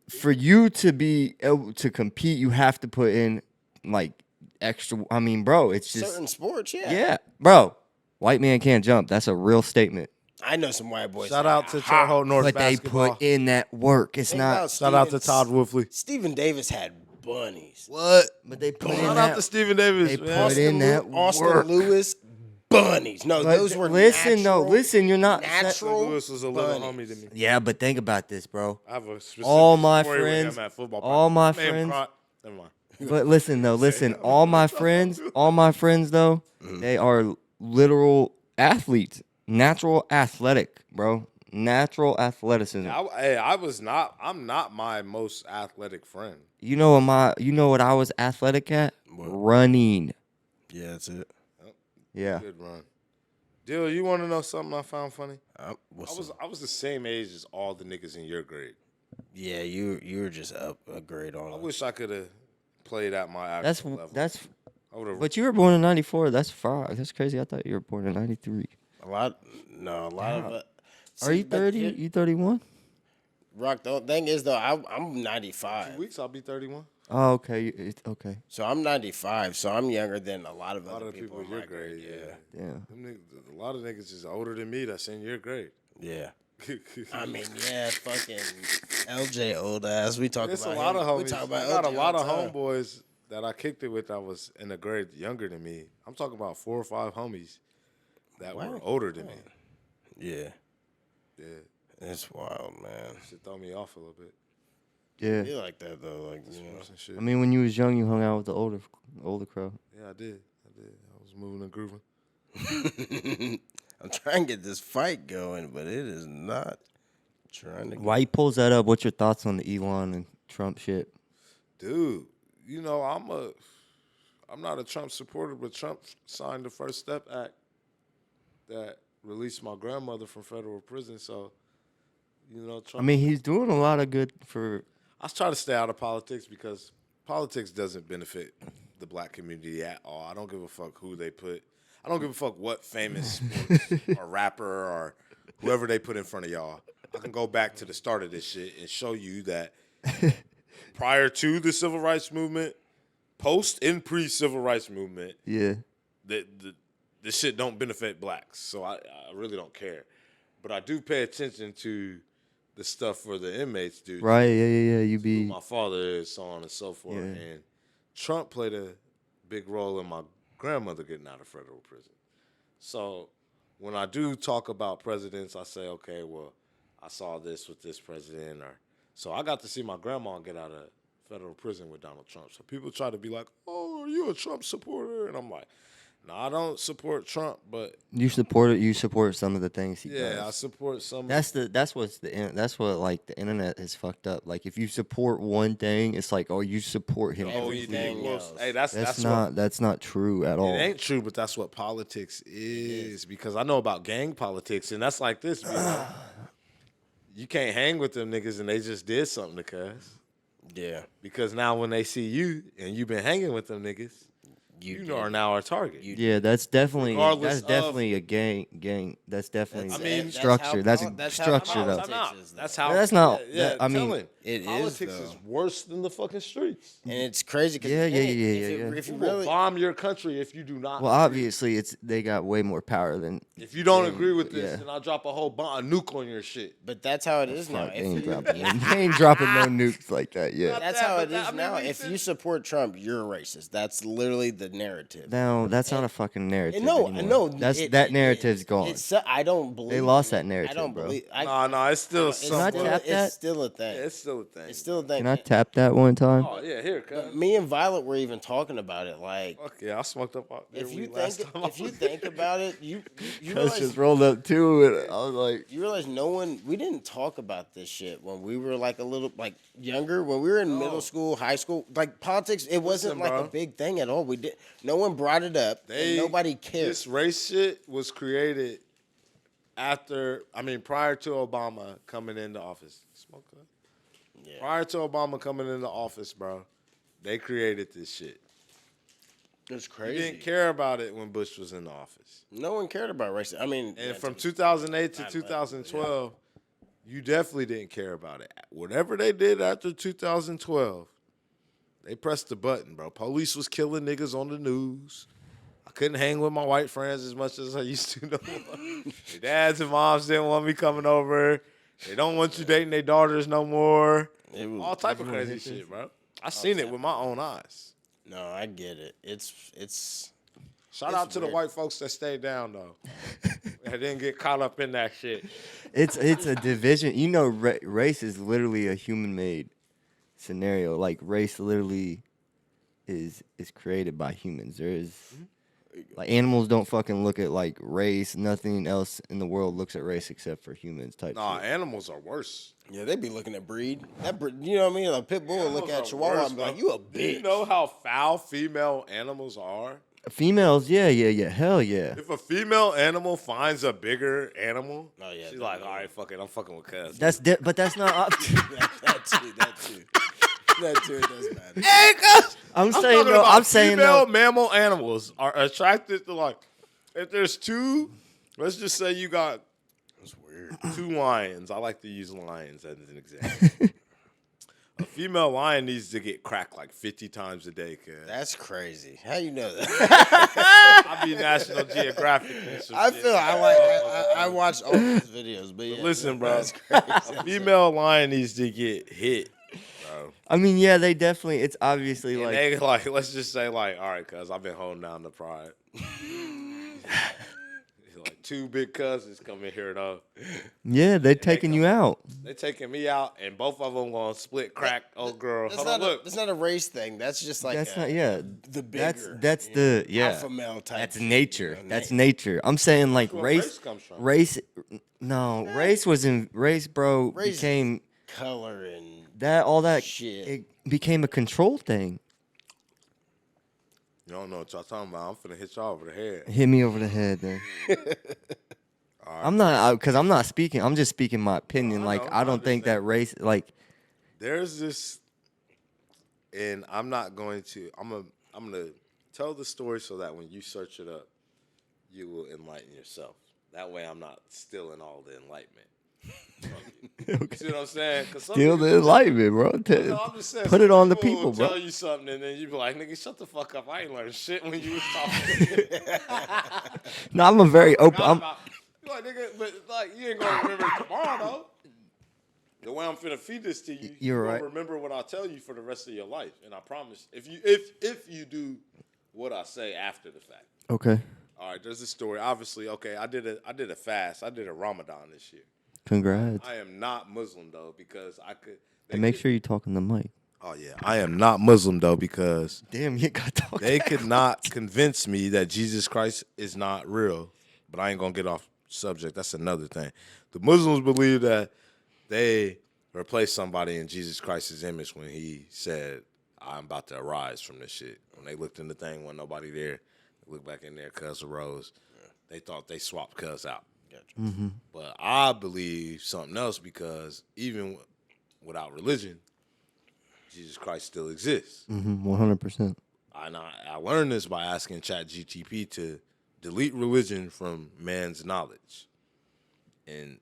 for you to be able to compete, you have to put in like extra. I mean, bro, it's just certain sports, yeah, bro. White man can't jump. That's a real statement. I know some white boys. Shout out to Terre Haute North But they basketball. put in that work. It's Think not. about Shout out to Todd Wolfley. Stephen Davis had bunnies. What? But they put in Shout that. out to Stephen Davis. They man. put in that Austin work. Lewis, bunnies. No, But those were listen, natural, listen. You're not. natural. Lewis was a little bunnies. homie to me. Yeah, but think about this, bro. I have a specific All my story with him friends- at football all practice. my Name friends- Kroc. Never mind. But listen though, listen. All my friends though, they are literal athletes, natural athletic, bro. Natural athleticism. I'm not my most athletic friend. You know what I was athletic at? Running. Yeah, that's it. Yeah. Good run. Dill, you want to know something I found funny? I What's was the same age as all the niggas in your grade. yeah, you were just up a grade on I us. wish I could have played at my That's actual level. I would've- But you were born in '94. That's far. That's crazy. I thought you were born in '93. a lot of it. Are you 30? You 31? Rock, the thing is, though, I'm 95. 2 weeks, I'll be 31. Oh, okay. Okay. So I'm 95, so I'm younger than a lot of A lot other of people people in in your my grade, grade. Yeah. Them niggas, a lot of niggas is older than me that's in your grade. Yeah. I mean, yeah, fucking LJ old ass. We talk There's about a lot him. of We homies. talk about I got a LJ lot all of the time. homeboys that I kicked it with that was in a grade younger than me. I'm talking about 4 or 5 homies that were older than me. Yeah, Yeah, it's wild, man. shit throw me off a little bit. Yeah. Be like that though, like you know. Some shit. I mean, when you was young, you hung out with the older crowd. Yeah, I did. I was moving and grooving. I'm trying to get this fight going, but it is not trying to. Why he pulls that up? What's your thoughts on the Elon and Trump shit? Dude, you know, I'm not a Trump supporter, but Trump signed the First Step Act that released my grandmother from federal prison. So, you know, Trump. I mean, he's doing a lot of good for. I try to stay out of politics because politics doesn't benefit the black community at all. I don't give a fuck who they put. I don't give a fuck what famous sports or rapper or whoever they put in front of y'all. I can go back to the start of this shit and show you that prior to the civil rights movement, post and pre-civil rights movement, Yeah. the shit don't benefit blacks. So I really don't care. But I do pay attention to the stuff for the inmates, dude. Right. Yeah. You Who be. my father is, so on and so forth. Yeah. And Trump played a big role in my grandmother getting out of federal prison. So when I do talk about presidents, I say, okay, well, I saw this with this president. So I got to see my grandma get out of federal prison with Donald Trump. So people try to be like, oh, are you a Trump supporter? And I'm like, no, I don't support Trump, but You support it. You support some of the things he yeah, I does. support some. That's what like the internet is fucked up. Like if you support one thing, it's like Oh, support him. Everything else. Hey, that's That's not true at all. It ain't true, but that's what politics is. Because I know about gang politics, and that's like this. You can't hang with them niggas, and they just did something to cuz. Yeah, Because now when they see you, and you've been hanging with them niggas, you are now our target. Yeah, that's definitely Regardless a gang. That's definitely I mean, structure. That's that's how structured politics up. is, though. That's how. That's not. Yeah, I mean, It Politics is is worse than the fucking streets. and it's crazy because Yeah. if you You will really bomb your country if you do not. Well, agree. obviously, they got way more power than. If you don't agree with this, yeah. then I'll drop a whole bomb, a nuke on your shit. but that's how it is now. Fuck, they If ain't you, dropping. They ain't dropping no nukes like that yet. that's that, how but it that- is I mean, now. we If said- you support Trump, you're a racist. That's literally the narrative. No, that's not a fucking narrative. No, anymore. no, that narrative's gone. I don't believe They lost it. that narrative, I don't bro. believe. No, it's still It's Can I somewhat. tap that? It's still a thing. Yeah, it's still a thing. It's still a thing. Can I tap that one time? Oh yeah, here, cuz. Me and Violet were even talking about it. Like, Fuck yeah, I smoked up out there if you last think time. if you think about it, you Cuz realize just rolled up to it. I was like, you realize we didn't talk about this shit when we were like a little like younger, when we were in middle school, high school, like politics, it wasn't like bro. a big thing at all. No one brought it up and nobody cared. This race shit was created prior to Obama coming into office. Smoke that? Yeah. Prior to Obama coming into office, bro, they created this shit. It's You crazy. didn't care about it when Bush was in office. No one cared about racism. I mean, And from 2008 to 2012, you definitely didn't care about it. Whatever they did after 2012, they pressed the button, bro. Police was killing niggas on the news. I couldn't hang with my white friends as much as I used to no more. Your dads and moms didn't want me coming over. They don't want you dating their daughters no more. All type of crazy shit, bro. I seen it with my own eyes. no, I get it. It's Shout out to the white folks that stayed down though. That didn't get caught up in that shit. it's a division. You know, race is literally a human-made scenario. Like race literally is created by humans. There is like animals don't fucking look at like race. Nothing else in the world looks at race except for humans. Type. Nah, shit. animals are worse. yeah, they be looking at breed. You know what I mean? A pit bull will look at Animals are Chihuahua worse, and be bro. like, "You a Do you bitch." know how foul female animals are? Females, yeah, hell yeah. If a female animal finds a bigger animal, Oh, yeah, she's they like, do. all right, fuck it, I'm fucking with cuz. But that's not. that too. It does matter. Hey, cuz! I'm saying talking no. about I'm saying female no. mammal animals are attracted to like, if there's two, let's just say you got That's weird. two lions. I like to use lions as an example. A female lion needs to get cracked like 50 times a day, cuz. That's crazy. How you know that? I be National Geographic. and some I shit. feel I watch all these videos, but yeah, Listen, bro. that's crazy. A female lion needs to get hit, bro. I mean, yeah, they definitely. It's obviously And like. they like, let's just say like, all right, cuz I've been holding down the pride. Like two big cousins come in here though. Yeah, they're taking you out. They taking me out, and both of them gonna split crack. Oh girl, That's hold on, not look. that's not a race thing. That's just like That's not. Yeah, the bigger. that's you the know, yeah. alpha male type. That's shit, nature. you know, That's nature. I'm saying like where race. race comes from. Race. No, race was in race, bro. Race- Became color and that all that shit. It became a control thing. You don't know what y'all talking about. I'm finna hit y'all over the head. Hit me over the head, then. I'm not because I'm not speaking. I'm just speaking my opinion. I Like know, I I don't think that race. Like There's this, and I'm not going to. I'm gonna tell the story so that when you search it up, you will enlighten yourself. That way, I'm not stealing all the enlightenment. You see what I'm saying? 'Cause some steal niggas- the enlightenment, bro. No, I'm just saying, Put some it on the will people, bro. Tell you something, and then you be like, "Nigga, shut the fuck up! I ain't learned shit when you was talking." No, I'm a very open. Forgot I'm, about- you like, nigga, but like you ain't gonna remember it tomorrow though. The way I'm finna feed this to you, You're gonna right. remember what I tell you for the rest of your life, and I promise, if you do what I say after the fact. okay. All right, there's a story. Obviously, okay, I did a fast. I did a Ramadan this year. Congrats. I am not Muslim though because I could. And make sure you talk in the mic. Oh yeah, I am not Muslim though because Damn, you got to talk. they could not convince me that Jesus Christ is not real. But I ain't gonna get off subject. That's another thing. The Muslims believe that they replaced somebody in Jesus Christ's image when he said, "I'm about to arise from this shit." When they looked in the thing, when nobody there, they looked back in there, Cuz arose. They thought they swapped Cuz out. Mm-hmm. But I believe something else because even without religion, Jesus Christ still exists. 100%. And I learned this by asking ChatGTP to delete religion from man's knowledge. And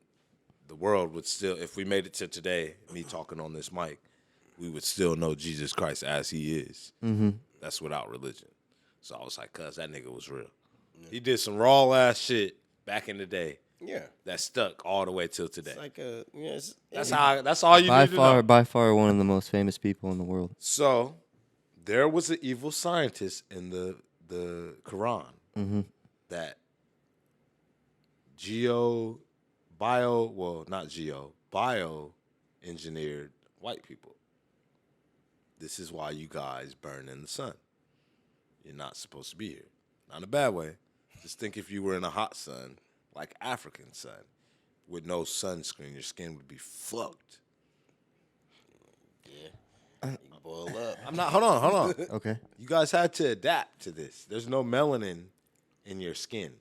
the world would still, if we made it to today, me talking on this mic, we would still know Jesus Christ as he is. Mm-hmm. That's without religion. So I was like, cuz that nigga was real. He did some raw ass shit back in the day. Yeah. That stuck all the way till today. It's like a, That's all you need to know. By far, one of the most famous people in the world. So there was an evil scientist in the Quran that bio engineered white people. This is why you guys burn in the sun. You're not supposed to be here. Not in a bad way. Just think if you were in a hot sun, like African sun, with no sunscreen, your skin would be fucked. Yeah. You boil up. I'm not. Hold on. Okay. You guys had to adapt to this. There's no melanin in your skin.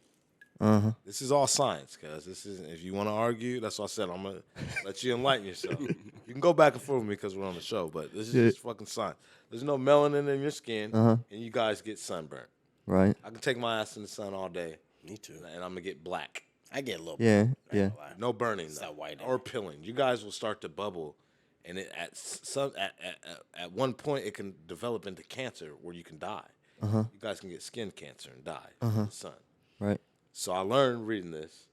Uh-huh. This is all science, cuz. This isn't. If you want to argue, that's what I said. I'm gonna let you enlighten yourself. You can go back and forth with me because we're on the show, but this is just fucking science. There's no melanin in your skin, and you guys get sunburned. Right. I can take my ass in the sun all day. Me too. And I'm gonna get black. I get a little. Yeah. Not Yeah. gonna lie. No burning It's though, not white or pilling. You guys will start to bubble, and at one point it can develop into cancer where you can die. You guys can get skin cancer and die from the sun. Right. So I learned reading this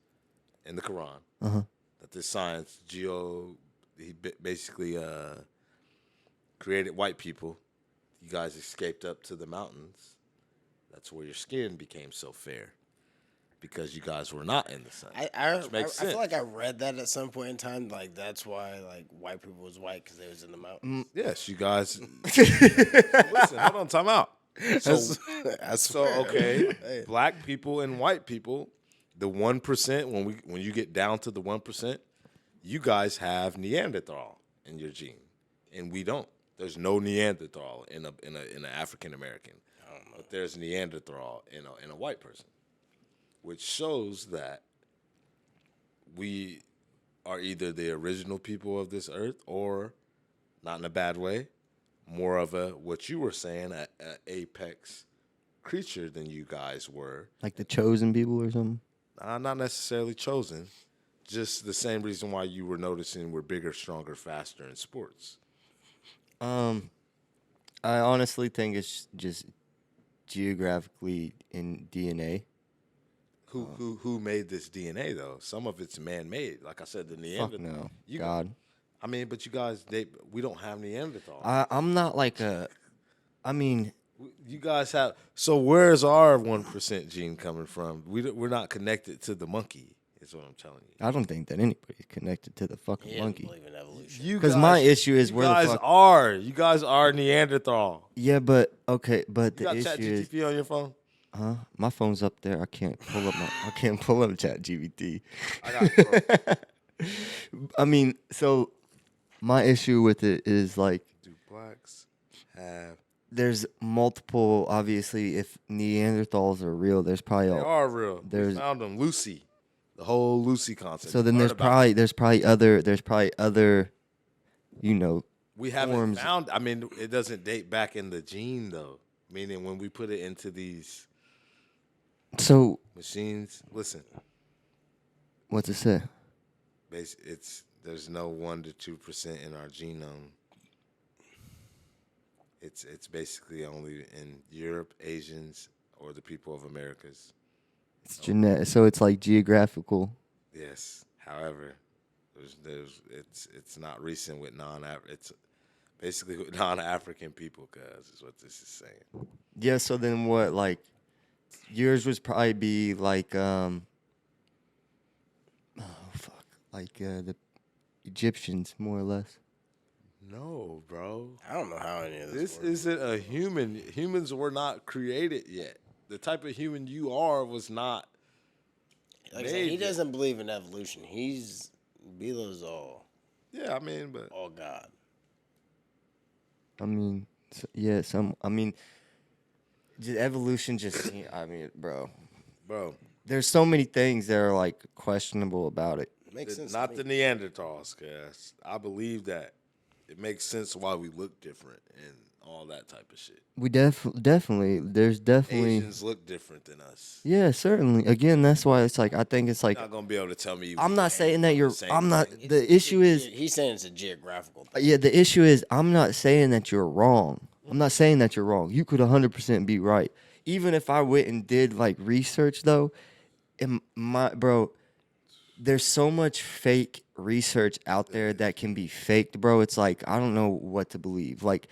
in the Quran that this science, he basically created white people. You guys escaped up to the mountains. That's where your skin became so fair because you guys were not in the sun. I makes feel sense. like I read that at some point in time. Like that's why like white people was white because they was in the mountains. Yes, you guys. Listen, hold on, time out. So, I so swear. okay, Hey. black people and white people, the 1%. When you get down to the 1%, you guys have Neanderthal in your gene, and we don't. There's no Neanderthal in an African American, but there's Neanderthal in a white person, which shows that we are either the original people of this earth or, not in a bad way, more of what you were saying, a apex creature than you guys were. Like the chosen people or something. Not necessarily chosen, just the same reason why you were noticing we're bigger, stronger, faster in sports. I honestly think it's just geographically in DNA. Who made this DNA though? Some of it's man-made. Like I said, the Neanderthal. Fuck no. God. I mean, but you guys, we don't have Neanderthal. I'm not like a. I mean, You guys have. So where's our 1% gene coming from? We're not connected to the monkey. Is what I'm telling you. I don't think that anybody's connected to the fucking He doesn't monkey. believe in evolution. You Because guys- my issue is you where the guys fuck. are. You guys are Neanderthal. Yeah, but okay, but You the got issue is, ChatGPT on your phone? huh? My phone's up there. I can't pull up ChatGPT. I got it. I mean, so my issue with it is like Do blacks have? there's multiple. Obviously, if Neanderthals are real, there's probably They are real. We there's- found them. Lucy, the whole Lucy concept. so then You there's heard about it. probably other, you know, We haven't forms. found. I mean, it doesn't date back in the gene though. Meaning when we put it into these So machines, listen, what's it say? there's no 1 to 2% in our genome. It's basically only in Europe, Asians, or the people of Americas. It's genetic. So it's like geographical. Yes. However, it's not recent with it's basically with non-African people, cuz is what this is saying. Yeah. So then what? Like yours would probably be like oh fuck, like the Egyptians more or less. No, bro. I don't know how any of This this works. isn't a human. Humans were not created yet. The type of human you are was not. Like I said, he doesn't believe in evolution. Belo's all Yeah, I mean, but God. I mean, yeah. I mean, evolution just. I mean, bro. There's so many things that are like questionable about it. Makes sense. not to the me. Neanderthals, cuz I believe that it makes sense why we look different and all that type of shit. We definitely there's definitely Asians look different than us. yeah, certainly. Again, that's why it's like I think it's like You're not gonna be able to tell me. I'm not saying that you're. same I'm not. thing. The issue is he's saying it's a geographical thing. yeah. The issue is I'm not saying that you're wrong. I'm not saying that you're wrong. You could 100% be right. Even if I went and did like research though, in my bro, there's so much fake research out there that can be faked, bro. It's like I don't know what to believe. Like,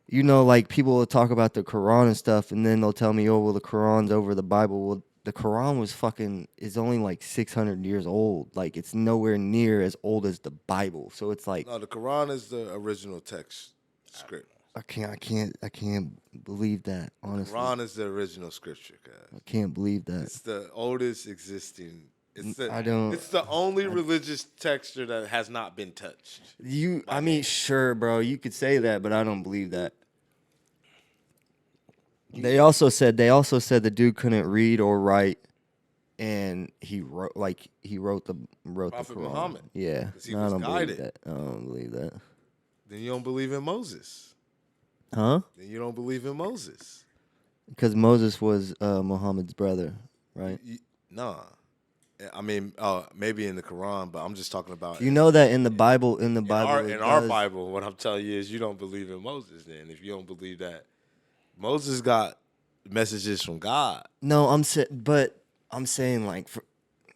you know, like people will talk about the Quran and stuff, and then they'll tell me, oh, well, the Quran's over the Bible. Well, the Quran is only like 600 years old. Like, it's nowhere near as old as the Bible. So it's like No, the Quran is the original text script. I can't believe that. Honestly, Quran is the original scripture, guys. I can't believe that. It's the oldest existing. It's the, I don't- It's the only religious texture that has not been touched. I mean, sure, bro. You could say that, but I don't believe that. They also said the dude couldn't read or write, and he wrote the Prophet Quran. Muhammad. Yeah, 'Cause he no, I was don't guided. believe that. I don't believe that. Then you don't believe in Moses. Huh? Then you don't believe in Moses. Because Moses was Muhammad's brother, right? Nah. I mean, maybe in the Quran, but I'm just talking about. You know that in the Bible, in it our does- Bible, what I'm telling you is you don't believe in Moses. Then, if you don't believe that Moses got messages from God, No, I'm saying like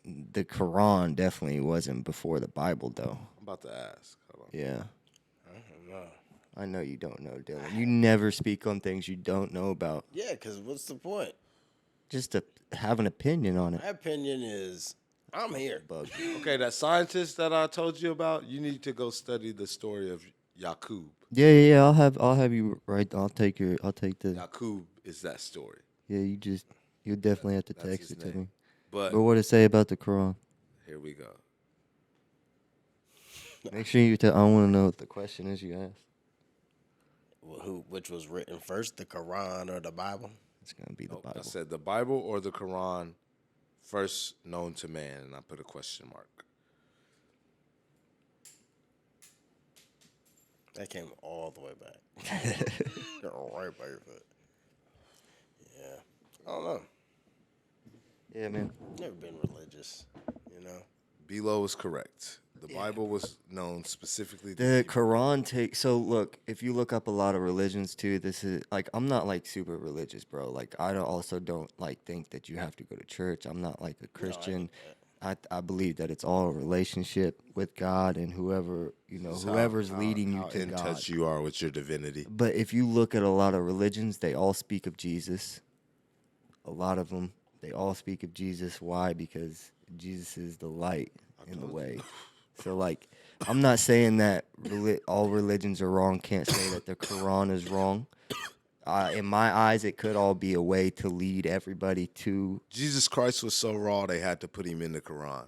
the Quran definitely wasn't before the Bible, though. I'm about to ask. Hold on. Yeah. I don't know. I know you don't know, Dylan. You never speak on things you don't know about. Yeah, because what's the point? Just to have an opinion on it. My opinion is I'm here. Okay, that scientist that I told you about, you need to go study the story of Yaqub. Yeah. I'll have you right. I'll take the. Yaqub is that story. Yeah, you definitely have to That's text his it to name. me. But But what it say about the Quran? here we go. Make sure you tell. I want to know what the question is you asked. Which was written first, the Quran or the Bible? It's gonna be the Nope, I Bible. said the Bible or the Quran first known to man, and I put a question mark. That came all the way back. Right by your foot. Yeah. I don't know. Yeah, man. Never been religious, you know? Bilo was correct. The Bible was known specifically to The people. Quran takes. So look, if you look up a lot of religions too, this is like I'm not like super religious, bro. Like also don't like think that you have to go to church. I'm not like a Christian. I believe that it's all a relationship with God and whoever whoever's leading you how to in God. touch you are with your divinity. But if you look at a lot of religions, they all speak of Jesus. A lot of them, they all speak of Jesus. Why? Because Jesus is the light in the way. So, like, I'm not saying that all religions are wrong. Can't say that the Quran is wrong. In my eyes, it could all be a way to lead everybody to. Jesus Christ was so raw they had to put him in the Quran.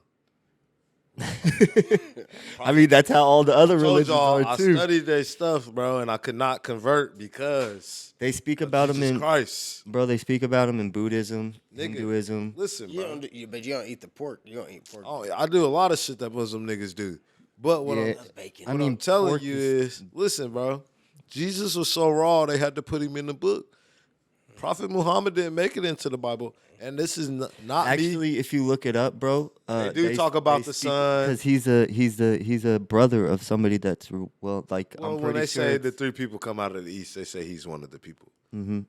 I mean, that's how all the other Told religions y'all, are I too. studied their stuff, bro, and I could not convert because They speak of about them Jesus in Christ. bro. They speak about them in Buddhism, Nigga, Hinduism. Listen, You bro. don't but you don't eat the pork. You don't eat pork. Oh, I do a lot of shit that Muslim niggas do. But what, Yeah. That's bacon. I what mean, I'm telling pork you is- is, listen, bro. Jesus was so raw they had to put him in the book. Prophet Muhammad didn't make it into the Bible, and this is not me. Actually, if you look it up, bro, They do talk about the son. because he's a brother of somebody that's well, like Well, I'm when pretty they sure. say the three people come out of the east, they say he's one of the people. Mm-hmm.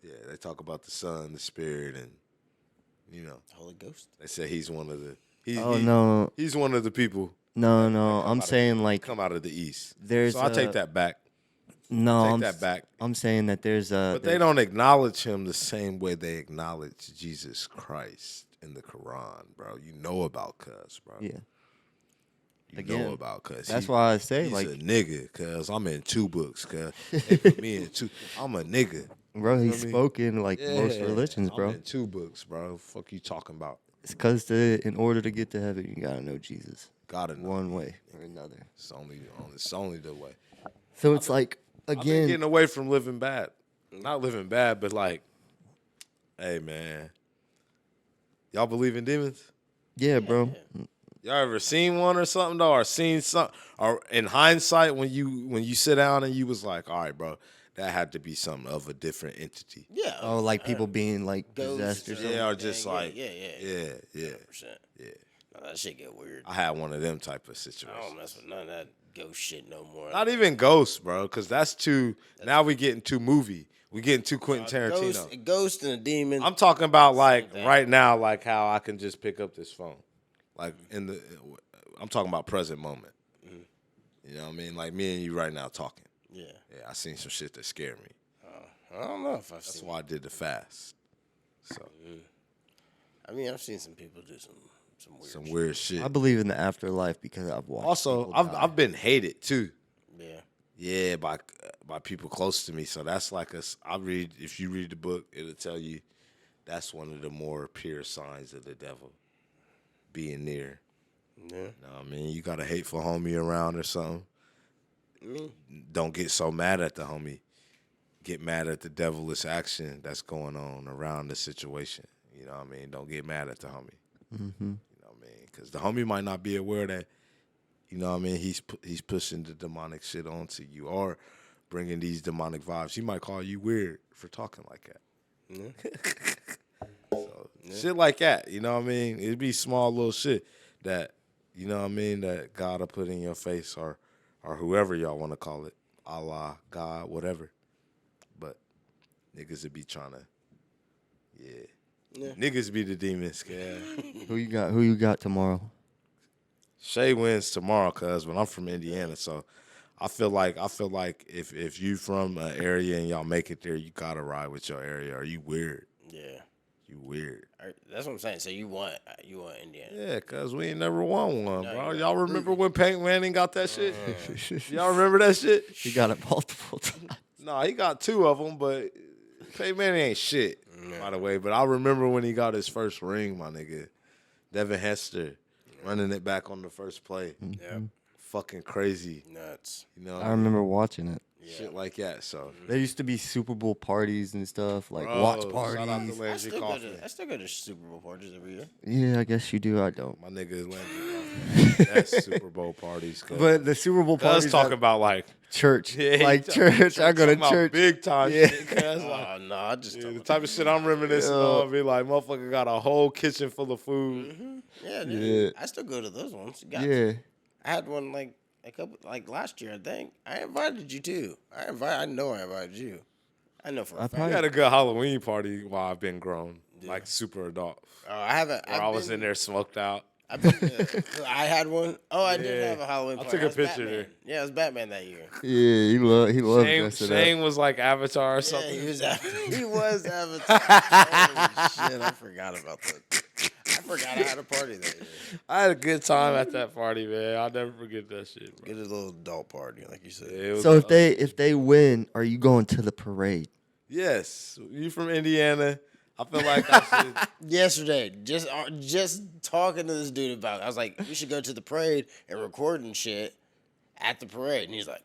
Yeah, they talk about the Son, the Spirit, and Holy Ghost. they say he's one of the. No, he's one of the people no. come I'm out of saying like come out of the east. there's. So I take that back. No, Take that back. I'm saying that there's But they don't acknowledge him the same way they acknowledge Jesus Christ in the Quran, bro. You know about Cuz, bro. Yeah. You Again, know about Cuz. That's why I say He's like, a nigga, cuz I'm in 2 books, cuz. They put me in 2. I'm a nigga. bro, he's feel me? spoken like most religions, bro. I'm in 2 books, bro. Fuck you talking about? It's because in order to get to heaven, you gotta know Jesus Gotta know. one way or another. It's only the way. So it's like I've been again, getting away from living bad. Not living bad, but like, hey man, y'all believe in demons? yeah, bro. Y'all ever seen one or something though, or seen some, or in hindsight when you sit down and you was like, all right, bro, that had to be something of a different entity. Yeah. Oh, like people being like possessed ghosts or something. Yeah, or just like yeah. yeah. 100%. Yeah. No, that shit get weird. I had one of them type of I situations. don't mess with none of that ghost shit no more. Not even ghosts, bro, because that's too. Now we getting too movie. We getting too Quentin Tarantino. Ghost and a demon. I'm talking about like thing. right now, like how I can just pick up this phone, like I'm talking about present moment. You know what I mean? Like me and you right now talking. Yeah. Yeah, I seen some shit that scared me. I don't know if I've That's seen. why I did the fast. So I mean, I've seen some people do some weird. some weird shit. I believe in the afterlife because I've watched. Also, people die. I've been hated too. Yeah. Yeah, by people close to me. So that's like if you read the book, it'll tell you that's one of the more pure signs of the devil being near. Yeah. You know what I mean? You got a hateful homie around or something. Don't get so mad at the homie. Get mad at the devilish action that's going on around the situation. You know what I mean? Don't get mad at the homie. Mm-hmm. You know what I mean? Because the homie might not be aware that, you know what I mean, he's pushing the demonic shit onto you or bringing these demonic vibes. He might call you weird for talking like that. So, shit like that, you know what I mean? It'd be small little shit that, you know what I mean, that God will put in your face or whoever y'all want to call it, Allah, God, whatever. But niggas would be trying to, yeah. Niggas be the demons, yeah. Who you got tomorrow? Shay wins tomorrow, cuz, but I'm from Indiana, so I feel like if you from an area and y'all make it there, you gotta ride with your area. Or you weird? Yeah. You weird? That's what I'm saying. So you want Indiana? Yeah, cuz we ain't never won one, No, bro. you're Y'all remember when Peyton Manning got that shit? Uh-huh. Y'all remember that shit? He got it multiple times. No, he got 2 of them, but Peyton Manning ain't shit, by the way. But I remember when he got his first ring, my nigga. Devin Hester running it back on the first play. Yeah. Fucking crazy. Nuts. You know what I remember watching it. Shit like that, so. There used to be Super Bowl parties and stuff, like Bro, watch shout out parties. to Landry Coffin. I still go to Super Bowl parties every year. Yeah, I guess you do. I don't. My nigga is Landry Coffin. That's Super Bowl parties. But the Super Bowl Cuz parties talking at about like church, Yeah, like he church. I go to talking about church. big time Yeah. shit. Cuz like, Oh no, I just the type of shit I'm reminiscing on be like, motherfucker got a whole kitchen full of food. yeah, dude. Yeah. I still go to those ones. You got Yeah. to. I had one like a couple last year. I think I invited you too. I know I invited you. I know for a fact. I had a good Halloween party while I've been grown, like super adult. Oh, I haven't. Where I was in there smoked out. I've been, I had one. Oh, I did Yeah. have a Halloween I party. took a That was picture Batman. there. Yeah, it was Batman that year. Yeah, he loved dressing up. Shane was like Avatar or Yeah, something. he was Avatar. Holy shit, I forgot about that. I forgot I had a party that year. I had a good time at that party, man. I'll never forget that shit, bro. Get a little adult party, like you said. It was So if they win, are you going to the parade? yes, you from Indiana. I feel like I should. Yesterday, just talking to this dude about it, I was like, we should go to the parade and record and shit at the parade. And he's like,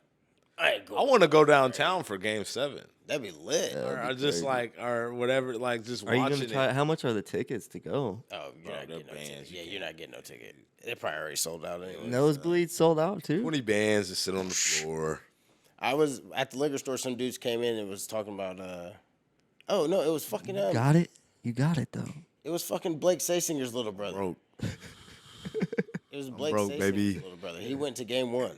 I ain't I going. want to go downtown for Game 7. That'd be lit. Or I just crazy. like, or whatever, like just Are you watching gonna try? it. How much are the tickets to go? Oh, you're not they're getting no bands, ticket. you Yeah, can't. you're not getting no ticket. They probably already sold out anyway. Nosebleed sold out too. 20 bands that sit on the floor. I was at the liquor store. Some dudes came in and was talking about. Oh no, it was fucking. Got it. You got it though. It was fucking Blake Sasinger's little brother. Broke. It was Blake broke, Sasinger's baby. little brother. He went to game 1.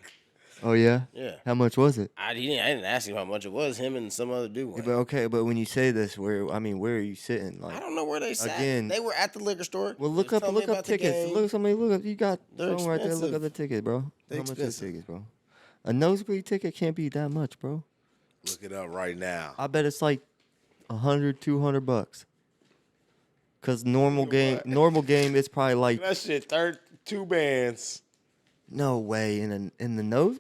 Oh yeah. Yeah. How much was it? I didn't ask him how much it was. Him and some other dude went. But okay, but when you say this, where are you sitting? I Like, don't know where they sat. Again- They were at the liquor store. well, They look was up telling me about the tickets. game. Look up. You got They're phone right there. Look expensive. up the ticket, bro. They're How much are the expensive. tickets, bro? A nosebleed ticket can't be that much, bro. Look it up right now. I bet it's like $100, $200. Cause normal game is probably like That shit, 2 bands. no way in the nosebleeds.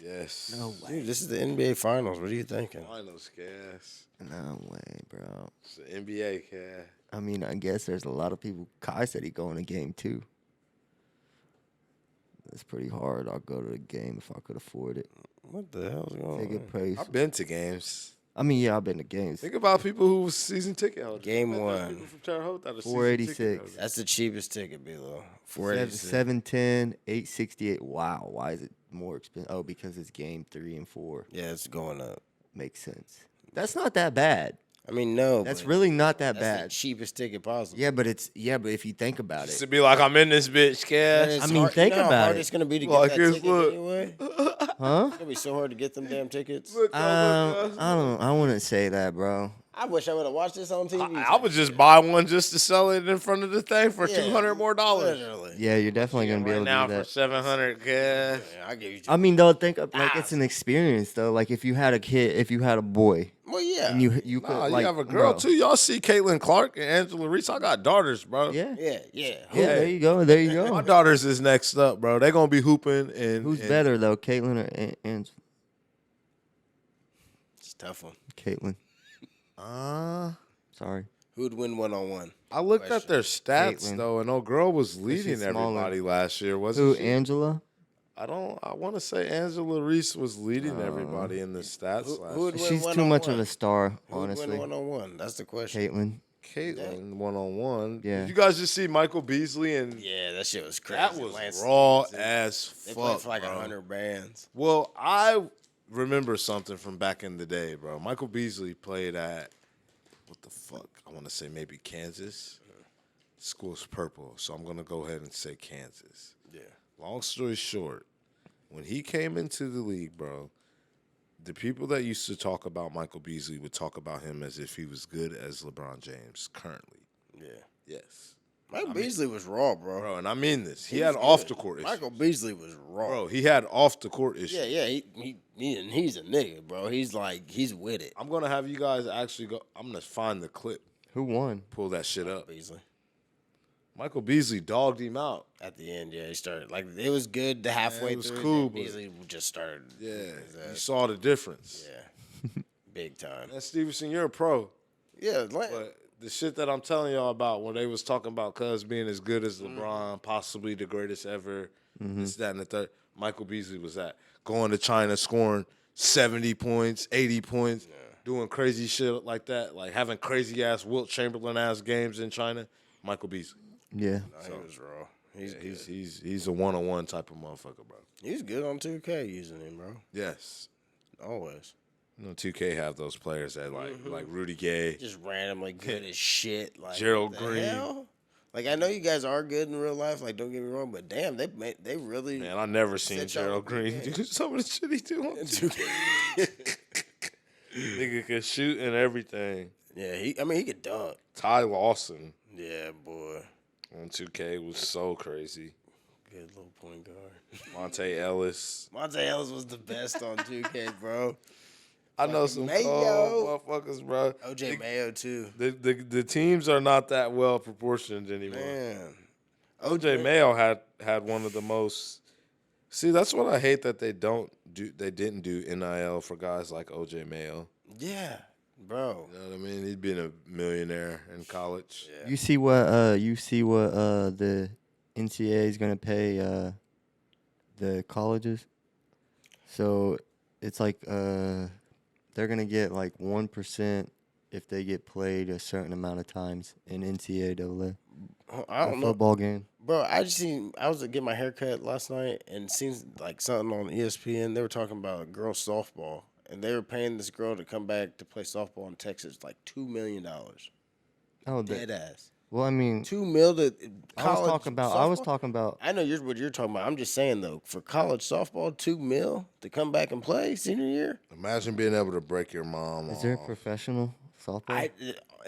Yes. No way. Dude, this is the NBA Finals. What are you thinking? Finals, Cass. No way, bro. It's the NBA, Cass. I mean, I guess there's a lot of people. Kai said he going to game 2. It's pretty hard. I'll go to the game if I could afford it. What the hell's going Ticket on? price. I've been to games. I mean, yeah, I've been to games. Think about people who was season ticket holders. Game People one. from Terre Haute that are season 486. ticket holders. That's the cheapest ticket, below. 486. 710, 868. Wow, why is it more expensive? Oh, because it's game 3 and 4. Yeah, it's going up. Makes sense. That's not that bad. I mean, no. That's but really not that that's the bad. cheapest ticket possible. Yeah, but if you think about Just it, to be like, I'm in this bitch, But cash. it's I mean, hard, think you know how about hard it. it's gonna be to get Like that his ticket look. anyway. huh? It's gonna be so hard to get them damn tickets. I wouldn't say that, bro. I wish I would have watched this on TV. I would just buy one just to sell it in front of the thing for Yeah, $200 more. Literally. Yeah, you're definitely gonna be Right able now to do for that. $700 cash. Yeah, I give you. I mean, though, think of like it's an experience, though. Like if you had a kid, if you had a boy, Well, yeah. and you could Nah, like you have a girl bro. too. Y'all see Caitlyn Clark and Angela Reese. I got daughters, bro. Yeah, yeah. yeah. There you go. There you My go. daughters is next up, bro. They gonna be hooping and Who's and better though, Caitlyn or Angela? It's a tough one. Caitlyn. Sorry. Who'd win 1-on-1? I looked at their stats Caitlyn. though, and old girl was leading smaller. everybody last year, Who? wasn't she? Angela? I want to say Angela Reese was leading everybody in the stats last who'd year. win She's too much of one-on-one? a star, Who'd honestly. win 1-on-1? That's the question. Caitlyn. Caitlyn 1-on-1. Yeah. Did you guys just see Michael Beasley and Yeah, that shit was crazy. that was Lance raw Stevenson. as They played fuck, for like bro. 100 bands. Well, I remember something from back in the day, bro. Michael Beasley played at, what the fuck? I want to say maybe Kansas. School's purple, so I'm going to go ahead and say Kansas. Yeah. Long story short, when he came into the league, bro, the people that used to talk about Michael Beasley would talk about him as if he was good as LeBron James currently. Yeah. Yes. Michael Beasley was raw, bro. Bro, and I mean this. He was had good. off the court issues. Michael Beasley was raw. Bro, he had off the court issues. Yeah. And he's a nigga, bro. He's with it. I'm going to have you guys actually go. I'm going to find the clip, Who won? pull that shit up. Beasley. Michael Beasley dogged him out. At the end, yeah, he started like it was good the halfway it was through. cool, Then but- Beasley just started. Yeah, his you ass. saw the difference. Yeah, big time. And Stevenson, you're a pro. Yeah, But the shit that I'm telling y'all about when they was talking about Cuz being as good as LeBron, possibly the greatest ever, this, that, and the third, Michael Beasley was that. Going to China, scoring 70 points, 80 points, doing crazy shit like that, like having crazy-ass Wilt Chamberlain-ass games in China, Michael Beasley. Yeah. he was raw. He's Yeah, good. he's a one-on-one type of motherfucker, bro. He's good on 2K using him, bro. Yes. Always. You know, 2K have those players that like Rudy Gay. Just randomly good as shit. Like Gerald what the Green. hell? Like I know you guys are good in real life. Like don't get me wrong, but damn, they really. Man, I never seen Sit y'all Gerald Green game. do some of the shit he do on 2K. Nigga can shoot and everything. Yeah, he could dunk. Ty Lawson Yeah, boy. on 2K was so crazy. Good little point guard. Monte Ellis. Monte Ellis was the best on 2K, bro. I know some Mayo. cold motherfuckers, bro. OJ Mayo too. The teams are not that well proportioned anymore. Man. OJ Mayo had one of the most. See, that's what I hate that they didn't do NIL for guys like OJ Mayo. Yeah, bro. You know what I mean? He'd been a millionaire in college. Yeah. You see what the NCAA is gonna pay the colleges? So it's like they're gonna get like 1% if they get played a certain amount of times in NCAA. I don't know, Football game. bro. I was getting my hair cut last night and seen like something on ESPN. They were talking about girls softball, and they were paying this girl to come back to play softball in Texas like $2 million. Oh, Dead ass. well, I mean, $2 million. I was talking about. I know what you're talking about. I'm just saying though, for college softball, $2 million to come back and play senior year. Imagine being able to break your mom Is there off. professional softball?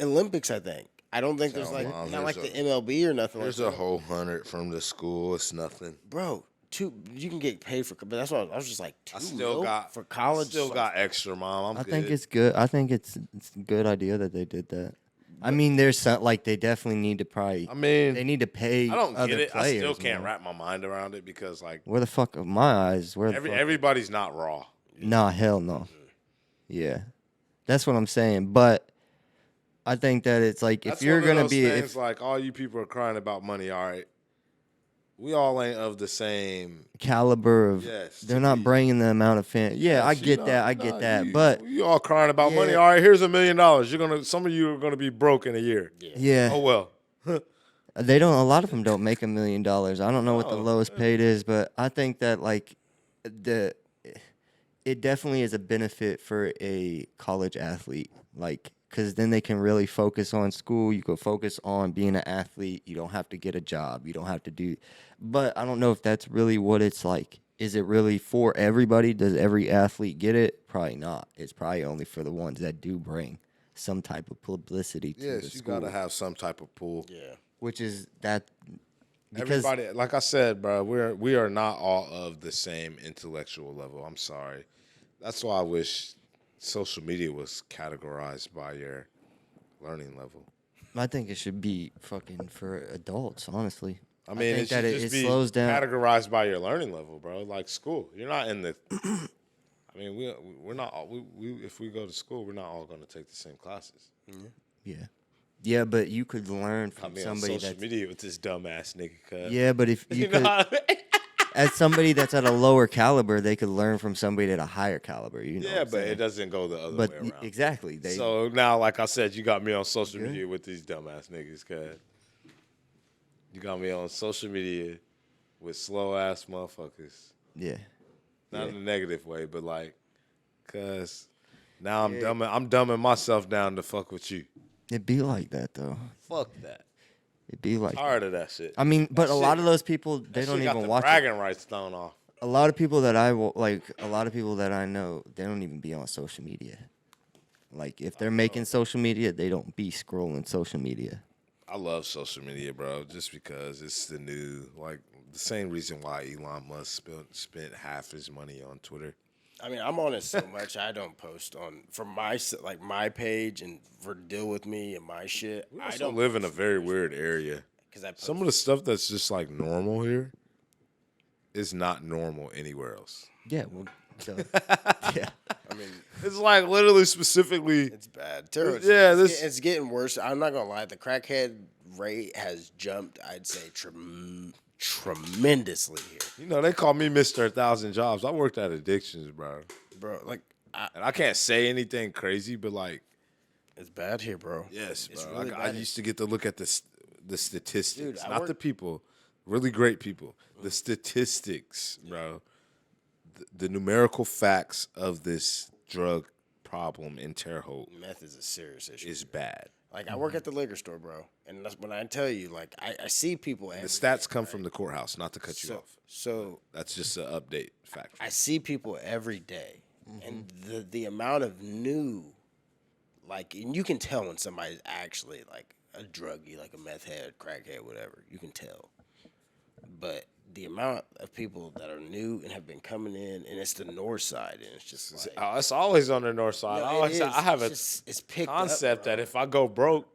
Olympics, I think. I don't think there's Tell like Mom, not like there's the MLB or nothing There's like a that. whole 100 from the school. It's nothing. Bro, you can get paid for, but that's what I was just like. I $2 still million got for college. Still got extra, mom. I think it's good. I think it's a good idea that they did that. I mean, there's some, like they definitely need to probably. I mean, They need to pay. I don't other get it. Players, I still can't man. wrap my mind around it because like Where the fuck are my eyes? Where the fuck? everybody's not raw. Nah, hell no. Yeah, that's what I'm saying. But I think that it's like That's if you're one of gonna those be things, like all you people are crying about money. All right, we all ain't of the same caliber of. Yes, They're to not be- bringing the amount of fans. Yeah, I Yes, get that. I get that. But you all crying about money. Yeah. All right, here's $1 million. Some of you are gonna be broke in a year. yeah, Oh well. they don't. A lot of them don't make $1 million. I don't know what the No, lowest paid is, but I think that like it definitely is a benefit for a college athlete. Like, because then they can really focus on school. You can focus on being an athlete. You don't have to get a job. You don't have to do. But I don't know if that's really what it's like. Is it really for everybody? Does every athlete get it? Probably not. It's probably only for the ones that do bring some type of publicity to the Yes, you school. gotta have some type of pool. Yeah. Which is that because Everybody, like I said, bro, we are not all of the same intellectual level. I'm sorry. That's why I wish social media was categorized by your learning level. I think it should be fucking for adults, honestly. I mean, think it should that just it be slows down. categorized by your learning level, bro. Like school, you're not in the. I mean, we're not. We if we go to school, we're not all going to take the same classes. Yeah. Yeah, but you could learn I from mean, on somebody social that's media with this dumbass nigga. Cuz. Yeah, but if you You know could what I mean? as somebody that's at a lower caliber, they could learn from somebody at a higher caliber, you know. Yeah, what I'm but saying? it doesn't go the other But way around. exactly. They So now, like I said, you got me on social Good. media with these dumbass niggas, cuz. You got me on social media with slow ass motherfuckers. yeah. Not Yeah. in a negative way, but like, cuz now I'm Yeah. dumbing myself down to fuck with you. It'd be like that though. Fuck that. It'd be like Tired of that shit. I mean, but a lot shit- of those people they That don't shit got even the watch it. bragging rights thrown off. A lot of people that I like, a lot of people that I know, they don't even be on social media. Like if they're making social media, they don't be scrolling social media. I love social media, bro, just because it's the new, like, the same reason why Elon Musk spent half his money on Twitter. I mean, I'm on it so much I don't post on from my my page and for deal with me and my shit. We I also don't live in a very weird area. because I post, Some of the stuff that's just like normal here is not normal anywhere else. Yeah, well, so, yeah. I mean, It's like literally specifically. it's bad. Terrible. Yeah, it's getting worse. I'm not gonna lie. The crackhead rate has jumped. I'd say tremendously here, You know, they call me Mr. 1,000 Jobs. I worked at Addictions, bro. bro. Like, And I can't say anything crazy, but like, it's bad here, bro. yes, bro. It's really Like, I bad. used to get to look at the statistics, Dude, I not work- the people, really great people. The statistics, bro. The numerical facts of this drug problem in Terre Haute Meth is a serious issue. is bad. Like, I work at the liquor store, bro, and that's when I tell you, like, I see people. The every stats day, come right? from the courthouse, not to cut you So, off. so That's just an update fact. I see people every day, and the amount of new, like, and you can tell when somebody's actually like a druggie, like a meth head, crackhead, whatever. You can tell, but the amount of people that are new and have been coming in, and it's the north side, and it's just like, Oh, it's always on the north side. No, I it always say, is. I have It's picked up, concept bro. that if I go broke,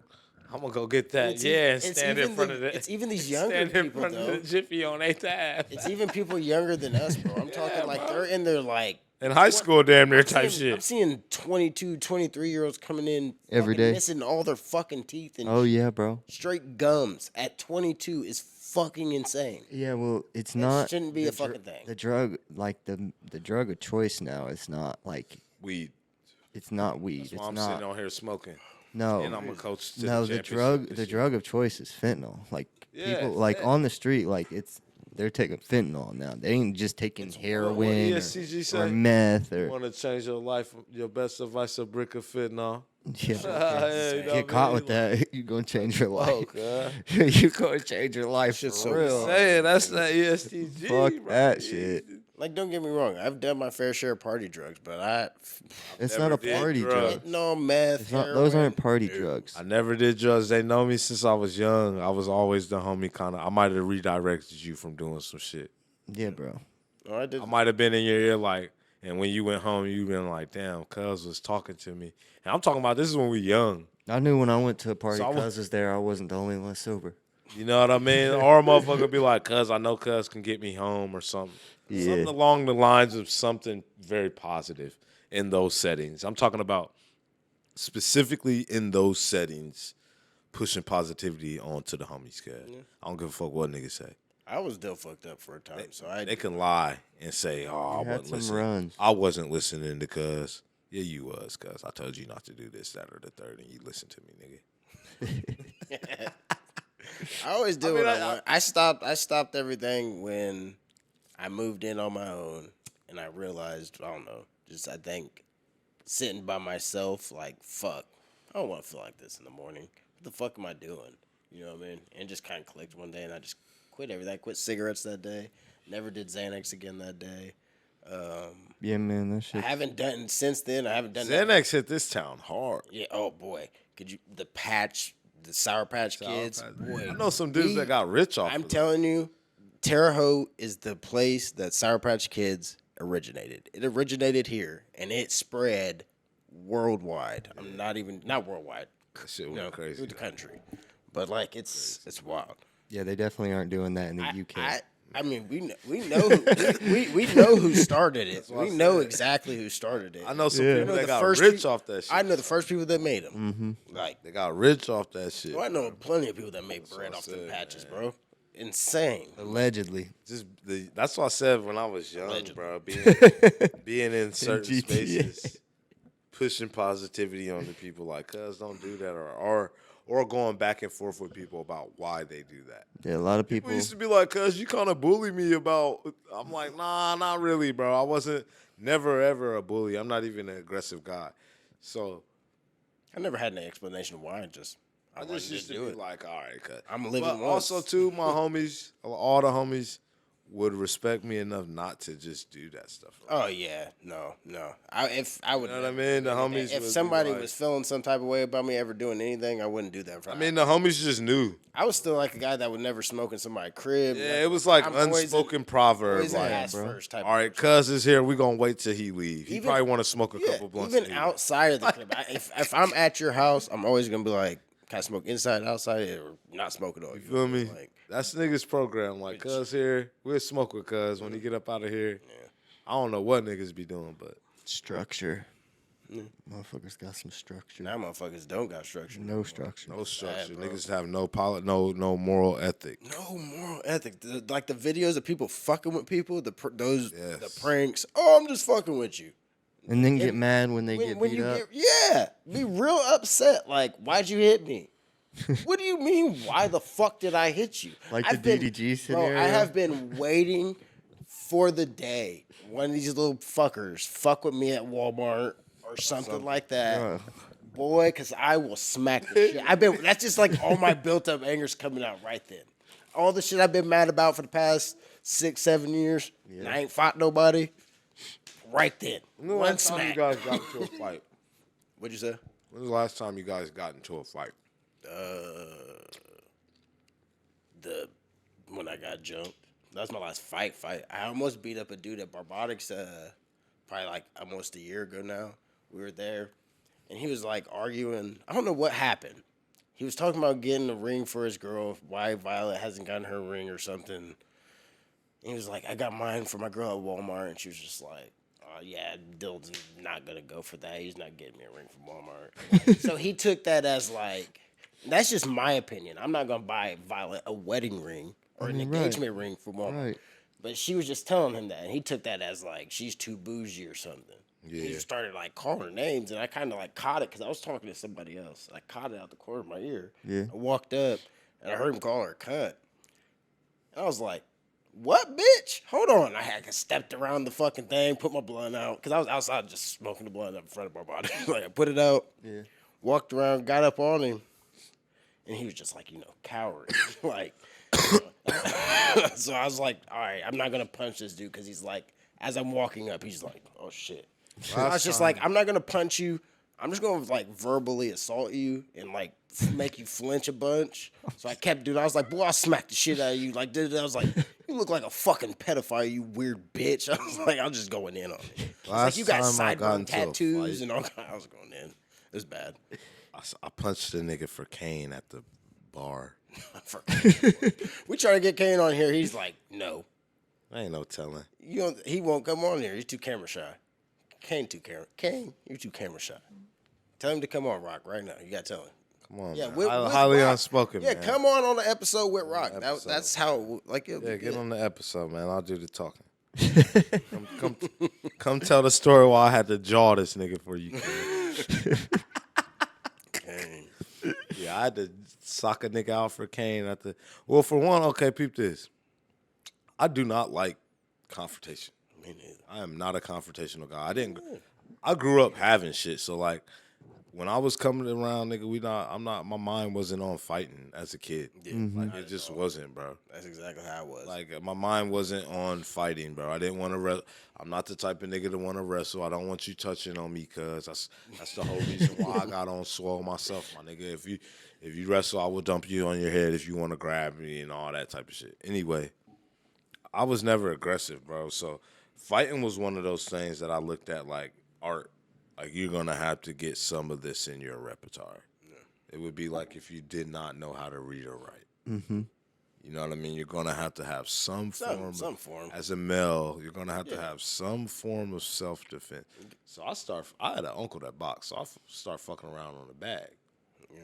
I'm gonna go get that. It's Yeah, and it's stand in even front the- of the. it's even these younger stand in people, front though. of the Jiffy on 8th Ave. It's even people younger than us, bro. I'm talking like they're in their like In high school, damn near type I'm shit. seeing 22, 23-year-olds coming in Every fucking day. missing all their fucking teeth and Oh yeah, bro. straight gums at 22 is fucking insane. Yeah, well, it's not. shouldn't be the a fucking thing. The drug, like the drug of choice now, it's not like Weed. it's not weed. That's It's why I'm not. sitting on here smoking. No, And I'm a coach to no. the The drug, championship the this year. drug of choice is fentanyl. Like Yeah, people, like yeah. on the street, like they're taking fentanyl now. They ain't just taking heroin ESCG or say? meth You or want to change your life? Your best advice: a brick of fentanyl. yeah. Yeah, you know what I Get caught mean? with that, you gonna change your life. Okay. You gonna change your life for Shit's so real. Say that's not ESTG. Fuck bro. that shit. Like, don't get me wrong, I've done my fair share of party drugs, but It's never not a did party drugs. drug. no meth. It's not, those heroin. aren't party drugs. I never did drugs. They know me since I was young. I was always the homie kind of. I might have redirected you from doing some shit. Yeah, bro. Oh, I did. I might have been in your ear like, and when you went home, you been like, damn, cuz was talking to me. And I'm talking about this is when we young. I knew when I went to a party, So I was- cuz was there. I wasn't the only one sober. You know what I mean? Or a motherfucker be like, cuz I know cuz can get me home or something. Yeah. Something along the lines of something very positive in those settings. I'm talking about specifically in those settings, pushing positivity onto the homies, cuz. I don't give a fuck what niggas say. I was still fucked up for a time, so I. They can lie and say, "Oh, I had wasn't some listening. runs. I wasn't listening to cuz." Yeah, you was, cuz I told you not to do this, that, or the third, and you listened to me, nigga. I always do mean, what I want. I stopped everything when I moved in on my own, and I realized I don't know. Just I think sitting by myself, like fuck, I don't want to feel like this in the morning. What the fuck am I doing? You know what I mean? And just kind of clicked one day, and I just quit everything. I quit cigarettes that day. Never did Xanax again that day. Yeah, man, that I shit. haven't done since then. I haven't done Xanax hit this town hard. Yeah. Oh boy, could you the Sour Patch Kids? Patch. Boy, I know some dudes that got rich off I'm of telling you, Terre Haute is the place that Sour Patch Kids originated. It originated here, and it spread worldwide. I'm not worldwide. that shit You went know, crazy. through the country, but like it's wild. Yeah, they definitely aren't doing that in the UK. I mean, we know we know who started it. We know exactly who started it. I know some Yeah. people I know that the got first rich peop- off that shit. I know the first people that made them. Like, They got rich off that shit. I know plenty of people that made bread off the patches, bro. Insane. Allegedly. That's what I said when I was young, Allegedly. bro. Being in certain GTA. spaces, pushing positivity on the people, like, cuz don't do that, or going back and forth with people about why they do that. Yeah, a lot of People people. used to be like, cuz you kind of bully me about. I'm like, nah, not really, bro. I wasn't never ever a bully. I'm not even an aggressive guy. So I never had an explanation why. I just used to do be it. like, all right, cuz. I'm living But once. also too, my homies, all the homies would respect me enough not to just do that stuff. Oh yeah, no. If I would, You know what I mean? The homies If would be somebody like- was feeling some type of way about me ever doing anything, I wouldn't do that. In I front mean, the homies just knew. I was still like a guy that would never smoke in somebody's crib. Yeah, it was like I'm always unspoken proverb. Always an Like, ass first type. all right, cuz is here. We gonna wait till he leave. He Even- probably want to smoke a Yeah, couple blunts. even anyway. outside of the crib. If I'm at your house, I'm always gonna be like, can I smoke inside, outside, or not smoke at all? You Feel me? Like, That's niggas program. Like, cuz here, we'll smoke with cuz when he get up out of here. I don't know what niggas be doing, but Structure. Motherfuckers got some structure. now motherfuckers don't got structure. No structure. no structure. bro. Niggas have no moral ethic. No moral ethic. Like the videos of people fucking with people, the Yes. pranks. Oh, I'm just fucking with you. And then get mad when they get When beat you up. be real upset. Like, why'd you hit me? What do you mean? Why the fuck did I hit you? Like the I've been- DDG Bro, scenario? I have been waiting for the day one of these little fuckers fuck with me at Walmart or something like that. Bro. Boy, because I will smack the shit. That's just like all my built up anger's coming out right then. All the shit I've been mad about for the past 6-7 years, and I ain't fought nobody. Right then. When was the One last time you smack. guys got into a fight? What'd you say? When was the last time you guys got into a fight? When I got jumped. That was my last fight. I almost beat up a dude at Barbatics probably like almost a year ago now. We were there, and he was like arguing. I don't know what happened. He was talking about getting a ring for his girl, why Violet hasn't gotten her ring or something. And he was like, I got mine for my girl at Walmart, and she was just like, oh, yeah, Dylan's not going to go for that. He's not getting me a ring from Walmart. Like, so he took that as like, that's just my opinion. I'm not going to buy Violet a wedding ring or an engagement ring from Walmart. Right. But she was just telling him that, and he took that as like, she's too bougie or something. Yeah. He just started like calling her names, and I kind of like caught it because I was talking to somebody else. I caught it out the corner of my ear. Yeah. I walked up, and I heard him call her a cunt. And I was like, what, bitch? Hold on. I stepped around the fucking thing, put my blunt out, because I was outside just smoking the blunt up in front of my body. Like, I put it out, walked around, got up on him, and he was just like, coward. Like, so I was like, all right, I'm not going to punch this dude, because he's like, as I'm walking up, he's like, oh, shit. So I was just like, I'm not going to punch you. I'm just going to, like, verbally assault you and, like, make you flinch a bunch. So I kept doing it. I was like, boy, I'll smack the shit out of you. Like, I was like, you look like a fucking pedophile, you weird bitch. I was like, I'm just going in on it. I was like, you got sideburn tattoos and all kinds. I was going in. It was bad. I punched the nigga for Kane at the bar. We try to get Kane on here. He's like, no. I ain't no telling. He won't come on here. He's too camera shy. Kane, you're too camera shy. Tell him to come on, Rock, right now. You got to tell him. Come on, Yeah, man. with Highly Rock. Unspoken, Yeah, man. come on the episode with Rock. Episode. That's how like it. Yeah, get on the episode, man. I'll do the talking. Come tell the story why I had to jaw this nigga for you. Dang. Yeah, I had to sock a nigga out for Kane Well, for one, okay, peep this. I do not like confrontation. Me neither. I am not a confrontational guy. I grew up having shit, so like when I was coming around, nigga, my mind wasn't on fighting as a kid. Yeah, Like it just wasn't, bro. That's exactly how I was. Like my mind wasn't on fighting, bro. I didn't want to I'm not the type of nigga to want to wrestle. I don't want you touching on me, cuz that's the whole reason why I got on swole myself, my nigga. If you wrestle, I will dump you on your head if you want to grab me and all that type of shit. Anyway, I was never aggressive, bro. So fighting was one of those things that I looked at like art. Like, you're going to have to get some of this in your repertoire. Yeah. It would be like if you did not know how to read or write. Mm-hmm. You know what I mean? You're going to have some form. As a male, you're going to have some form of self-defense. So I had an uncle that boxed, so I start fucking around on the bag. Yeah.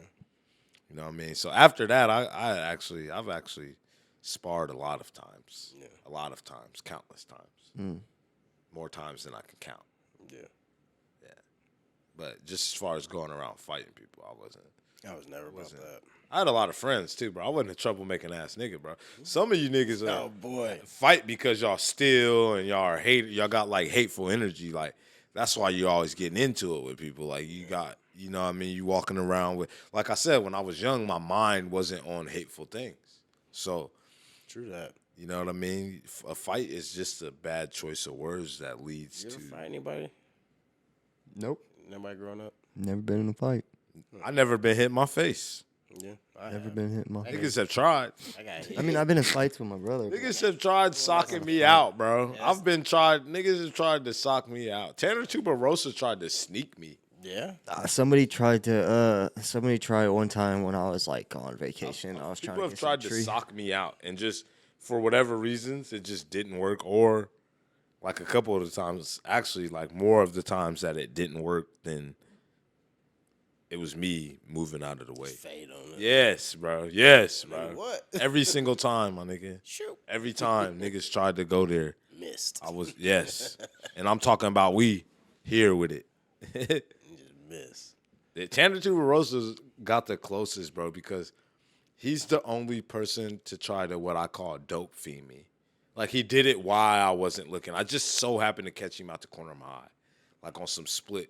You know what I mean? So after that, I've actually sparred a lot of times. Yeah. A lot of times, countless times. More times than I can count. Yeah. But just as far as going around fighting people, I was never about that. I had a lot of friends too, bro. I wasn't a troublemaking ass nigga, bro. Some of you niggas Oh boy, fight because y'all steal and y'all y'all got like hateful energy. Like that's why you always getting into it with people. Like you got, you know what I mean? You walking around with, like I said, when I was young, my mind wasn't on hateful things. So true that. You know what I mean? A fight is just a bad choice of words that leads you ever to. Fight anybody? Nope. Nobody growing up? Never been in a fight. I never been hit in my face. Yeah, Never been hit in my face. Niggas have tried. I mean, I've been in fights with my brother. Niggas have tried socking me out, bro. Yes. Niggas have tried to sock me out. Tanner Tuberosa tried to sneak me. Yeah. Somebody tried one time when I was like on vacation. I was trying to People have tried to sock me out, and just for whatever reasons, it just didn't work. Or like a couple of the times, actually, like more of the times that it didn't work than it was me moving out of the way. Fade on it. Yes, bro. Yes, bro. What? Every single time, my nigga. Shoot. Every time niggas tried to go there. Missed. Yes. And I'm talking about we here with it. You just miss. Tanner Tuberosa's got the closest, bro, because he's the only person to try to what I call dope fiend me. Like, he did it while I wasn't looking. I just so happened to catch him out the corner of my eye. Like, on some split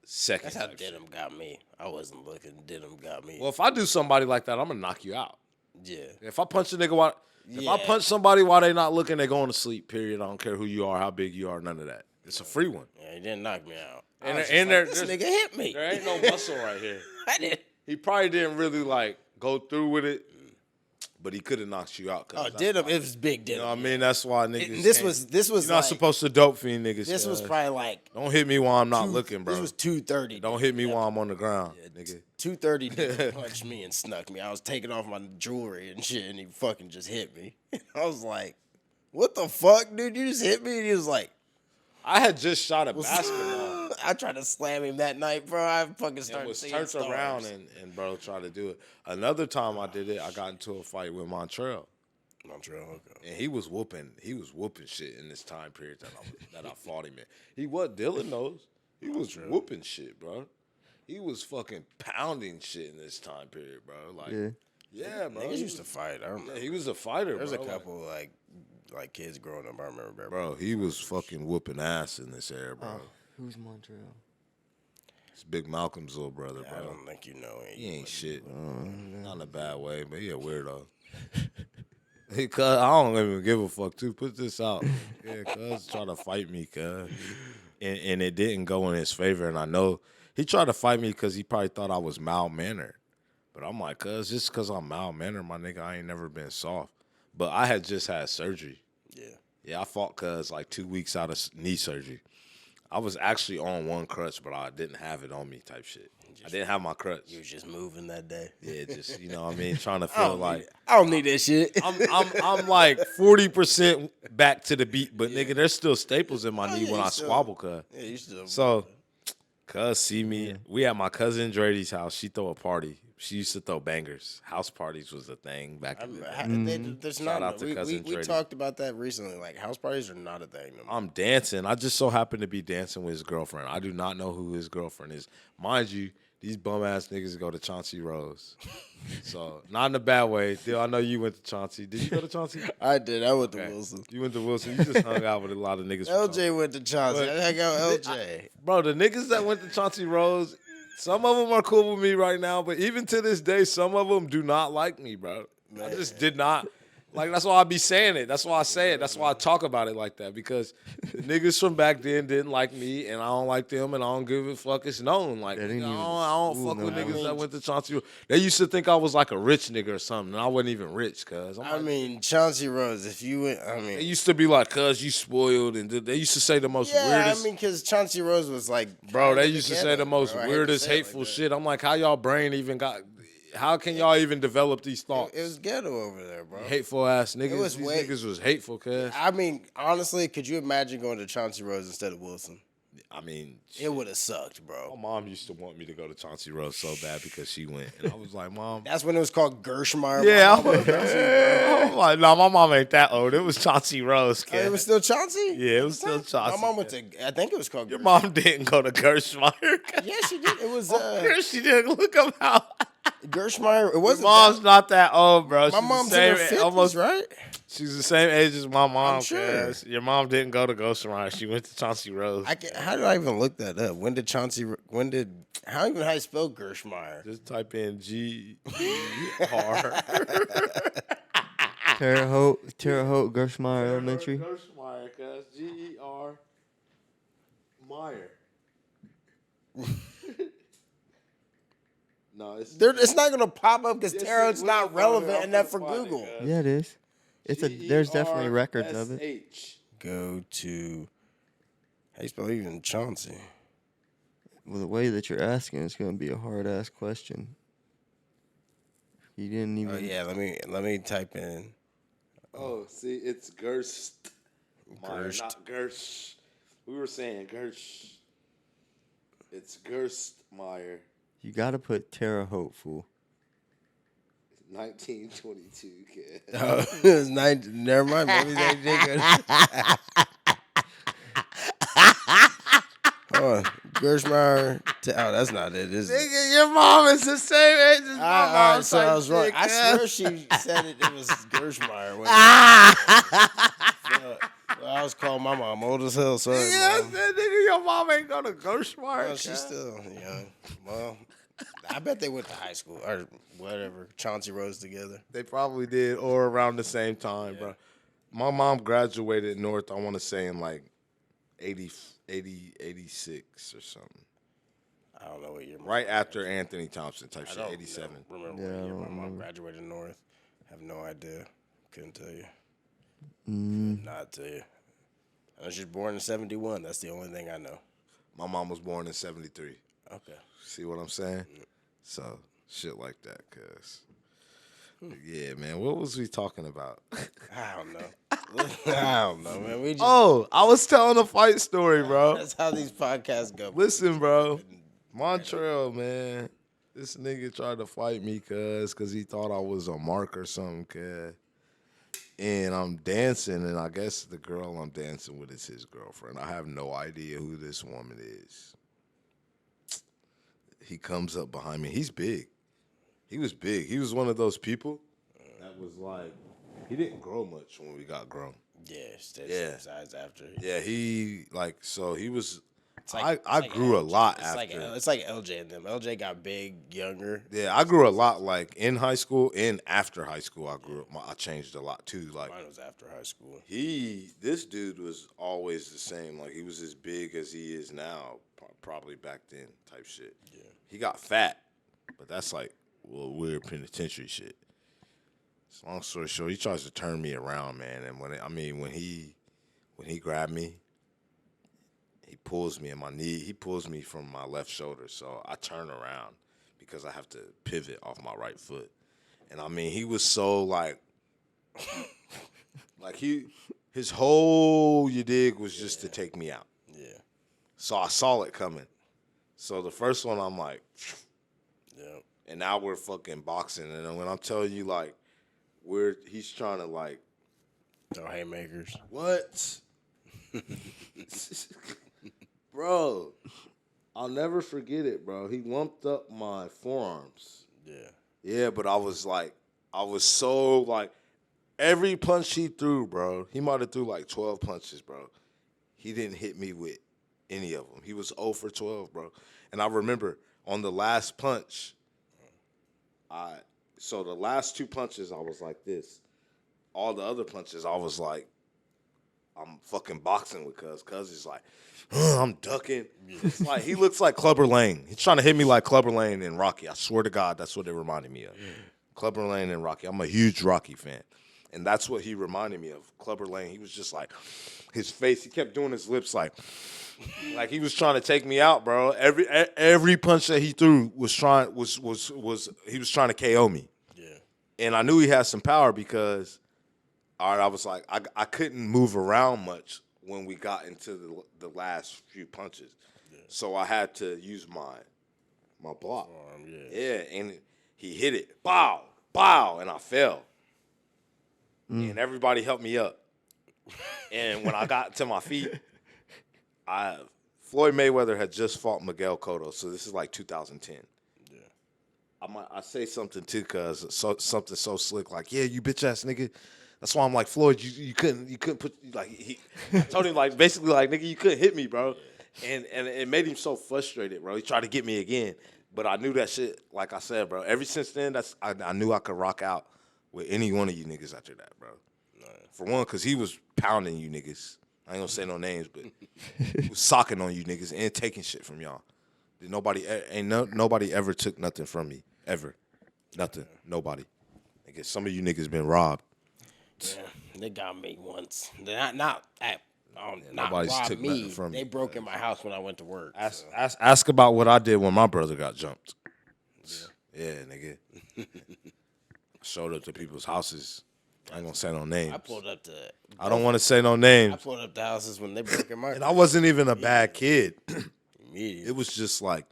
second. That's how Didum got me. I wasn't looking. Didum got me. Well, if I do somebody like that, I'm going to knock you out. Yeah. If I punch a nigga if I punch somebody while they not looking, they going to sleep, period. I don't care who you are, how big you are, none of that. It's a free one. Yeah, he didn't knock me out. And this nigga hit me. There ain't no muscle right here. I did. He probably didn't really, like, go through with it. But he could have knocked you out. Didum, it was big Didum. You know what I mean? That's why niggas. This was. You're not supposed to dope fiend niggas. This was probably like. Don't hit me while I'm not looking, bro. This was 2:30. Don't hit me while I'm on the ground, nigga. 2:30 Didum punched me and snuck me. I was taking off my jewelry and shit, and he fucking just hit me. I was like, "What the fuck, dude? You just hit me?" And he was like, "I had just shot a basketball." I tried to slam him that night, bro. I fucking started seeing stars. Turned around and bro tried to do it. Another time I did it, I got into a fight with Montreal, okay. And he was whooping shit in this time period that I fought him in. He was Dylan knows. He was whooping shit, bro. He was fucking pounding shit in this time period, bro. Like, yeah, bro. Niggas used to fight. I remember. Yeah, he was a fighter. There's a couple like kids growing up. I remember. Bro, he was fucking whooping ass in this era, bro. Who's Montreal? It's Big Malcolm's little brother, bro. I don't think you know him. He ain't shit. Not in a bad way, but he a weirdo. I don't even give a fuck, too. Put this out. Yeah, cuz trying to fight me, cuz. And it didn't go in his favor. And I know he tried to fight me because he probably thought I was mild-mannered. But I'm like, cuz, just because I'm mild-mannered, my nigga, I ain't never been soft. But I had just had surgery. Yeah. Yeah, I fought cuz like 2 weeks out of knee surgery. I was actually on one crutch, but I didn't have it on me type shit. I didn't have my crutch. You was just moving that day. Yeah, just, you know what I mean, trying to feel like I don't need this shit. I'm like 40% back to the beat, but nigga, there's still staples in my knee when I squabble, cuz. Yeah, you still. So, cuz see me. We at my cousin Drady's house. She throw a party. She used to throw bangers. House parties was a thing back in the day. There's Shout not. out to We Cousin Trady. talked about that recently. Like house parties are not a thing no more. I'm dancing. I just so happen to be dancing with his girlfriend. I do not know who his girlfriend is. Mind you, these bum ass niggas go to Chauncey Rose. So not in a bad way. Still, I know you went to Chauncey. Did you go to Chauncey? I did. I went to Wilson. You went to Wilson. You just hung out with a lot of niggas. from Chauncey. LJ went to Chauncey. But- I hung out with LJ. Bro, the niggas that went to Chauncey Rose, some of them are cool with me right now, but even to this day, some of them do not like me, bro. I just did not. Like, that's why I be saying it. That's why I say it. That's why I talk about it like that, because the niggas from back then didn't like me, and I don't like them, and I don't give a fuck. It's known. Like, That ain't I even don't school fuck with no niggas more. that went to Chauncey Rose. They used to think I was like a rich nigga or something, and I wasn't even rich, cuz. I mean, Chauncey Rose. If you went, They used to be like, cuz, you spoiled, and they used to say the most yeah, weirdest. I mean, because Chauncey Rose was like, Bro, kinda they used to say ghetto, the most bro. I hate to weirdest, say it like hateful that. shit. I'm like, how y'all brain even got? How can y'all even develop these thoughts? It was ghetto over there, bro. Hateful ass niggas. was These way- niggas was hateful, cuz. I mean, honestly, could you imagine going to Chauncey Rose instead of Wilson? I mean, It would have sucked, my bro. mom used to want me to go to Chauncey Rose so bad because she went, and I was like, Mom. That's when it was called Gershmeyer. Yeah, My mom was I'm like, no, my mom ain't that old. It was Chauncey Rose, Oh, kid. it was still Chauncey? Yeah, it was still My Chauncey. mom went to, I think it was called Your Gershmeyer. mom didn't go to Gershmeyer. Yeah, she did. It was She didn't look him out. Gershmeyer. It Your wasn't mom's not that old, bro. my She's mom's the in same, her 50s, almost right? She's the same age as my mom. I'm sure. cuz. Your mom didn't go to Goshenrider. She went to Chauncey Rose. How did I even look that up? How even how you spell Gershmeyer? Just type in G-R. Terre Haute, Gershmeyer Elementary. Gershmeyer, cuz. G-E-R. Meyer. No, It's not gonna pop up because Yes, Terre Haute's it will not find it. relevant I'm enough for gonna find it, Google. cuz. Yeah, it is. There's definitely records of it. G-E-R-S-H. Go to how you spell even Chauncey? Well, the way that you're asking, it's going to be a hard ass question. You didn't even. Oh yeah, let me type in Oh, see, it's Gerst. Meyer, Gerst. not Gersh. We were saying Gersh. It's Gerst Meyer, You got to put Terre Haute, fool. 1922 kid. Oh, it's never mind. Maybe they did go. Oh, Gershmeyer. Oh, that's not it, is it? Nigga, your mom is the same age as my All mom. right, so I was wrong. type I shit, swear she said it was Gershmeyer. I was calling my mom old as hell. Sorry, Yeah, I mom. said, nigga, your mom ain't gonna Gershmeyer. Well, she's still young. Well, I bet they went to high school or whatever. Chauncey Rose together. They probably did, or around the same time, bro. My mom graduated North, I want to say, in like 86 or something. I don't know what year. Right after Anthony Thompson type I shit, don't 87. remember Yeah, what I year don't my mom remember. graduated North. Have no idea. Couldn't tell you. Mm, Not tell you. I know she was born in 71. That's the only thing I know. My mom was born in 73. Okay. See what I'm saying? So, shit like that, cuz. Yeah, man. What was we talking about? I don't know. I don't know, man. We just, Oh, I was telling a fight story, bro. that's how these podcasts go. Listen, bro. Montreal, man. This nigga tried to fight me, cuz he thought I was a mark or something, cuz. And I'm dancing, and I guess the girl I'm dancing with is his girlfriend. I have no idea who this woman is. He comes up behind me. He's big. He was big. He was one of those people that was like, he didn't grow much when we got grown. Yeah, stayed Yeah. size after. Yeah, he, like, so he was, It's like- I it's like grew a LJ. lot It's after. it's like LJ and them. LJ got big, younger. Yeah, I grew a lot, like, in high school and after high school. I changed a lot, too. Like, Mine was after high school. this dude was always the same. Like, he was as big as he is now, probably back then type shit. Yeah. He got fat, but that's like, well, weird penitentiary shit. So long story short, he tries to turn me around, man. And when he grabbed me, he pulls me in my knee. He pulls me from my left shoulder, so I turn around because I have to pivot off my right foot. And I mean, he was so like, like his whole you dig was just to take me out. Yeah. So I saw it coming. So the first one, I'm like, Yeah. and now we're fucking boxing. And when I'm telling you, like, he's trying to like, Throw haymakers. what, bro? I'll never forget it, bro. He lumped up my forearms. Yeah. Yeah, but I was so like, every punch he threw, bro. He might have threw like 12 punches, bro. He didn't hit me with any of them. He was 0 for 12, bro. And I remember on the last punch, so the last 2 punches, I was like this. All the other punches, I was like, I'm fucking boxing with Cuz. Cuz is like, I'm ducking. It's like, he looks like Clubber Lang. He's trying to hit me like Clubber Lang and Rocky. I swear to God, that's what it reminded me of. Clubber Lang and Rocky. I'm a huge Rocky fan. And that's what he reminded me of, Clubber Lang. He was just like, his face, he kept doing his lips like he was trying to take me out, bro. Every punch that he threw was he was trying to KO me. Yeah. And I knew he had some power because, all right, I was like, I couldn't move around much when we got into the last few punches. Yeah. So I had to use my block. Yeah, and he hit it. Bow, bow, and I fell. And everybody helped me up. And when I got to my feet, Floyd Mayweather had just fought Miguel Cotto, so this is like 2010. Yeah. I say something too, cause something so slick like, yeah, you bitch ass nigga. That's why I'm like, Floyd, you couldn't put like I told him like basically like, nigga, you couldn't hit me, bro. And it made him so frustrated, bro. He tried to get me again, but I knew that shit. Like I said, bro. Ever since then, I knew I could rock out with any one of you niggas after that, bro. For one, because he was pounding you niggas. I ain't gonna say no names, but he was socking on you niggas and taking shit from y'all. Nobody ever took nothing from me, ever. Nothing. Nobody. I guess some of you niggas been robbed. Yeah, they got me once. Not nobody's robbed took me. nothing from They me. broke in my house when I went to work. Ask about what I did when my brother got jumped. Yeah, nigga. I showed up to people's houses. I ain't gonna say no names. I don't want to say no names. I pulled up the houses when they broke in my And I wasn't even a bad kid. Immediately. It was just like,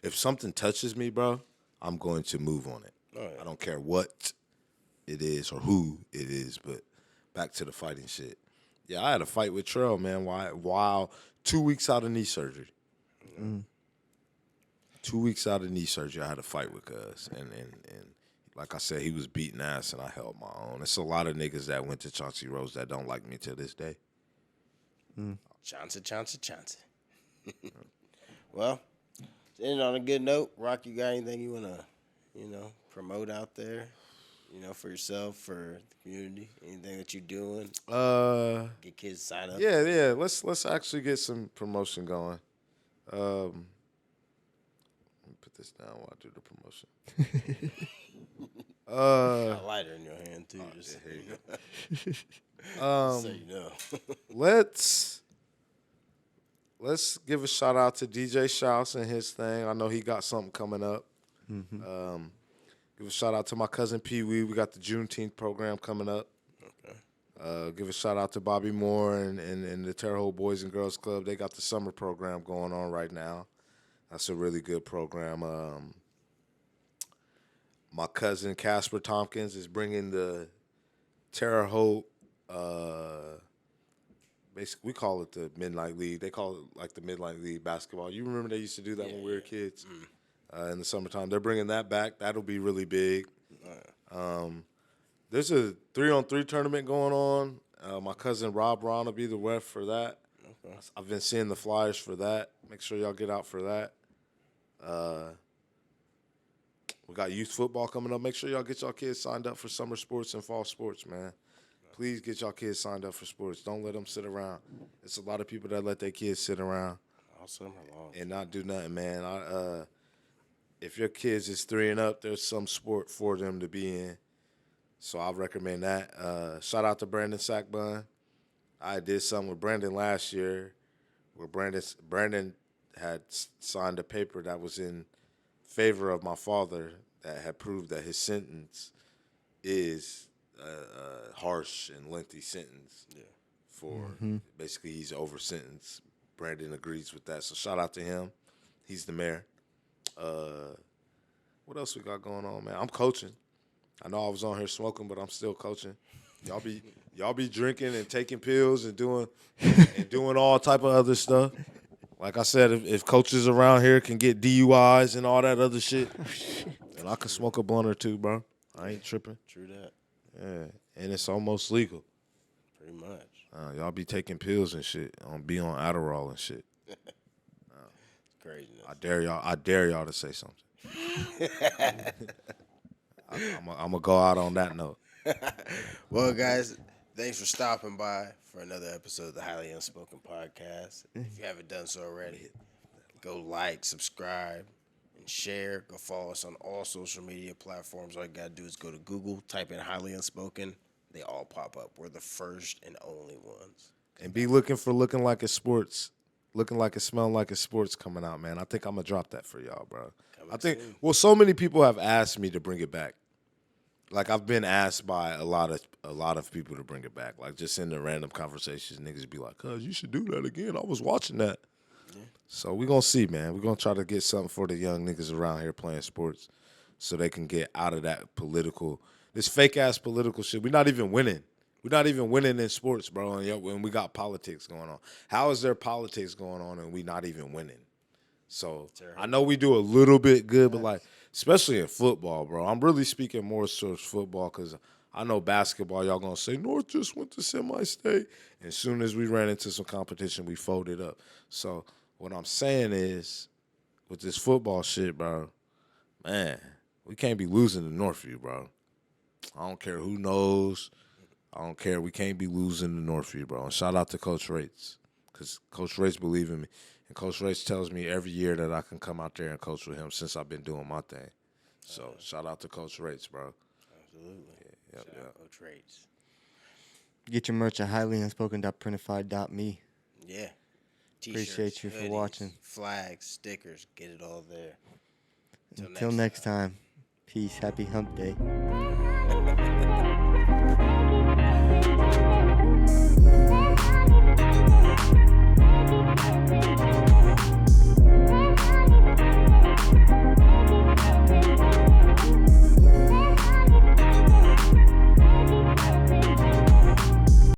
if something touches me, bro, I'm going to move on it. Oh, yeah. I don't care what it is or who it is, but back to the fighting shit. Yeah, I had a fight with Trell, man, while 2 weeks out of knee surgery. 2 weeks out of knee surgery, I had a fight with Cuz. And like I said, he was beating ass and I held my own. It's a lot of niggas that went to Chauncey Rose that don't like me to this day. Chauncey. Well, to end on a good note, Rock, you got anything you want to, promote out there? For yourself, for the community, anything that you're doing? Get kids to sign up. Yeah. Let's actually get some promotion going. Let me put this down while I do the promotion. Got a lighter in your hand too. Just so you know. Let's give a shout out to DJ Shouts and his thing. I know he got something coming up. Give a shout out to my cousin Pee Wee. We got the Juneteenth program coming up. Okay. Give a shout out to Bobby Moore and the Terre Haute Boys and Girls Club. They got the summer program going on right now. That's a really good program. My cousin Casper Tompkins is bringing the Terre Haute. Basically, we call it the Midnight League. They call it like the Midnight League basketball. You remember they used to do that when we were kids? In the summertime. They're bringing that back. That'll be really big. There's a 3-on-3 tournament going on. My cousin Rob Ron will be the ref for that. Okay. I've been seeing the flyers for that. Make sure y'all get out for that. We got youth football coming up. Make sure y'all get y'all kids signed up for summer sports and fall sports, man. Please get y'all kids signed up for sports. Don't let them sit around. It's a lot of people that let their kids sit around all summer long and not do nothing, man. If your kids is 3 and up, there's some sport for them to be in. So I recommend that. Shout out to Brandon Sackbun. I did something with Brandon last year where Brandon had signed a paper that was in favor of my father that had proved that his sentence is a harsh and lengthy sentence for basically he's over sentenced. Brandon agrees with that. So shout out to him. He's the mayor. What else we got going on, man? I'm coaching. I know I was on here smoking, but I'm still coaching. Y'all be drinking and taking pills and doing all type of other stuff. Like I said, if coaches around here can get DUIs and all that other shit, then I can smoke a blunt or two, bro. I ain't tripping. True that. Yeah, and it's almost legal. Pretty much. Y'all be taking pills and shit. Be on Adderall and shit. It's craziness. I dare y'all to say something. I'm gonna go out on that note. Well, guys, thanks for stopping by for another episode of the Highly Unspoken Podcast. If you haven't done so already, go like, subscribe, and share. Go follow us on all social media platforms. All you gotta do is go to Google, type in Highly Unspoken. They all pop up. We're the first and only ones. And be looking like it's sports. Looking like it, smelling like it's sports coming out, man. I think I'm gonna drop that for y'all, bro. Well, so many people have asked me to bring it back. Like I've been asked by a lot of people to bring it back. Like just in the random conversations, niggas be like, "Cuz you should do that again. I was watching that." Yeah. So we gonna see, man. We're gonna try to get something for the young niggas around here playing sports, so they can get out of that this fake ass political shit. We're not even winning. We're not even winning in sports, bro. And when we got politics going on, how is there politics going on and we not even winning? So I know we do a little bit good, but like especially in football, bro. I'm really speaking more towards football because I know basketball. Y'all gonna say North just went to semi-state, and as soon as we ran into some competition, we folded up. So what I'm saying is, with this football shit, bro, man, we can't be losing to Northview, bro. I don't care who knows. I don't care. We can't be losing to Northview, bro. And shout out to Coach Rates, because Coach Rates believe in me. And Coach Race tells me every year that I can come out there and coach with him since I've been doing my thing. So shout out to Coach Race, bro. Absolutely. Yeah, shout out Coach Race. Get your merch at highlyandspoken.printify.me. Yeah. T-shirts, Appreciate you for watching. Flags, stickers, get it all there. Until next time. Peace. Happy hump day.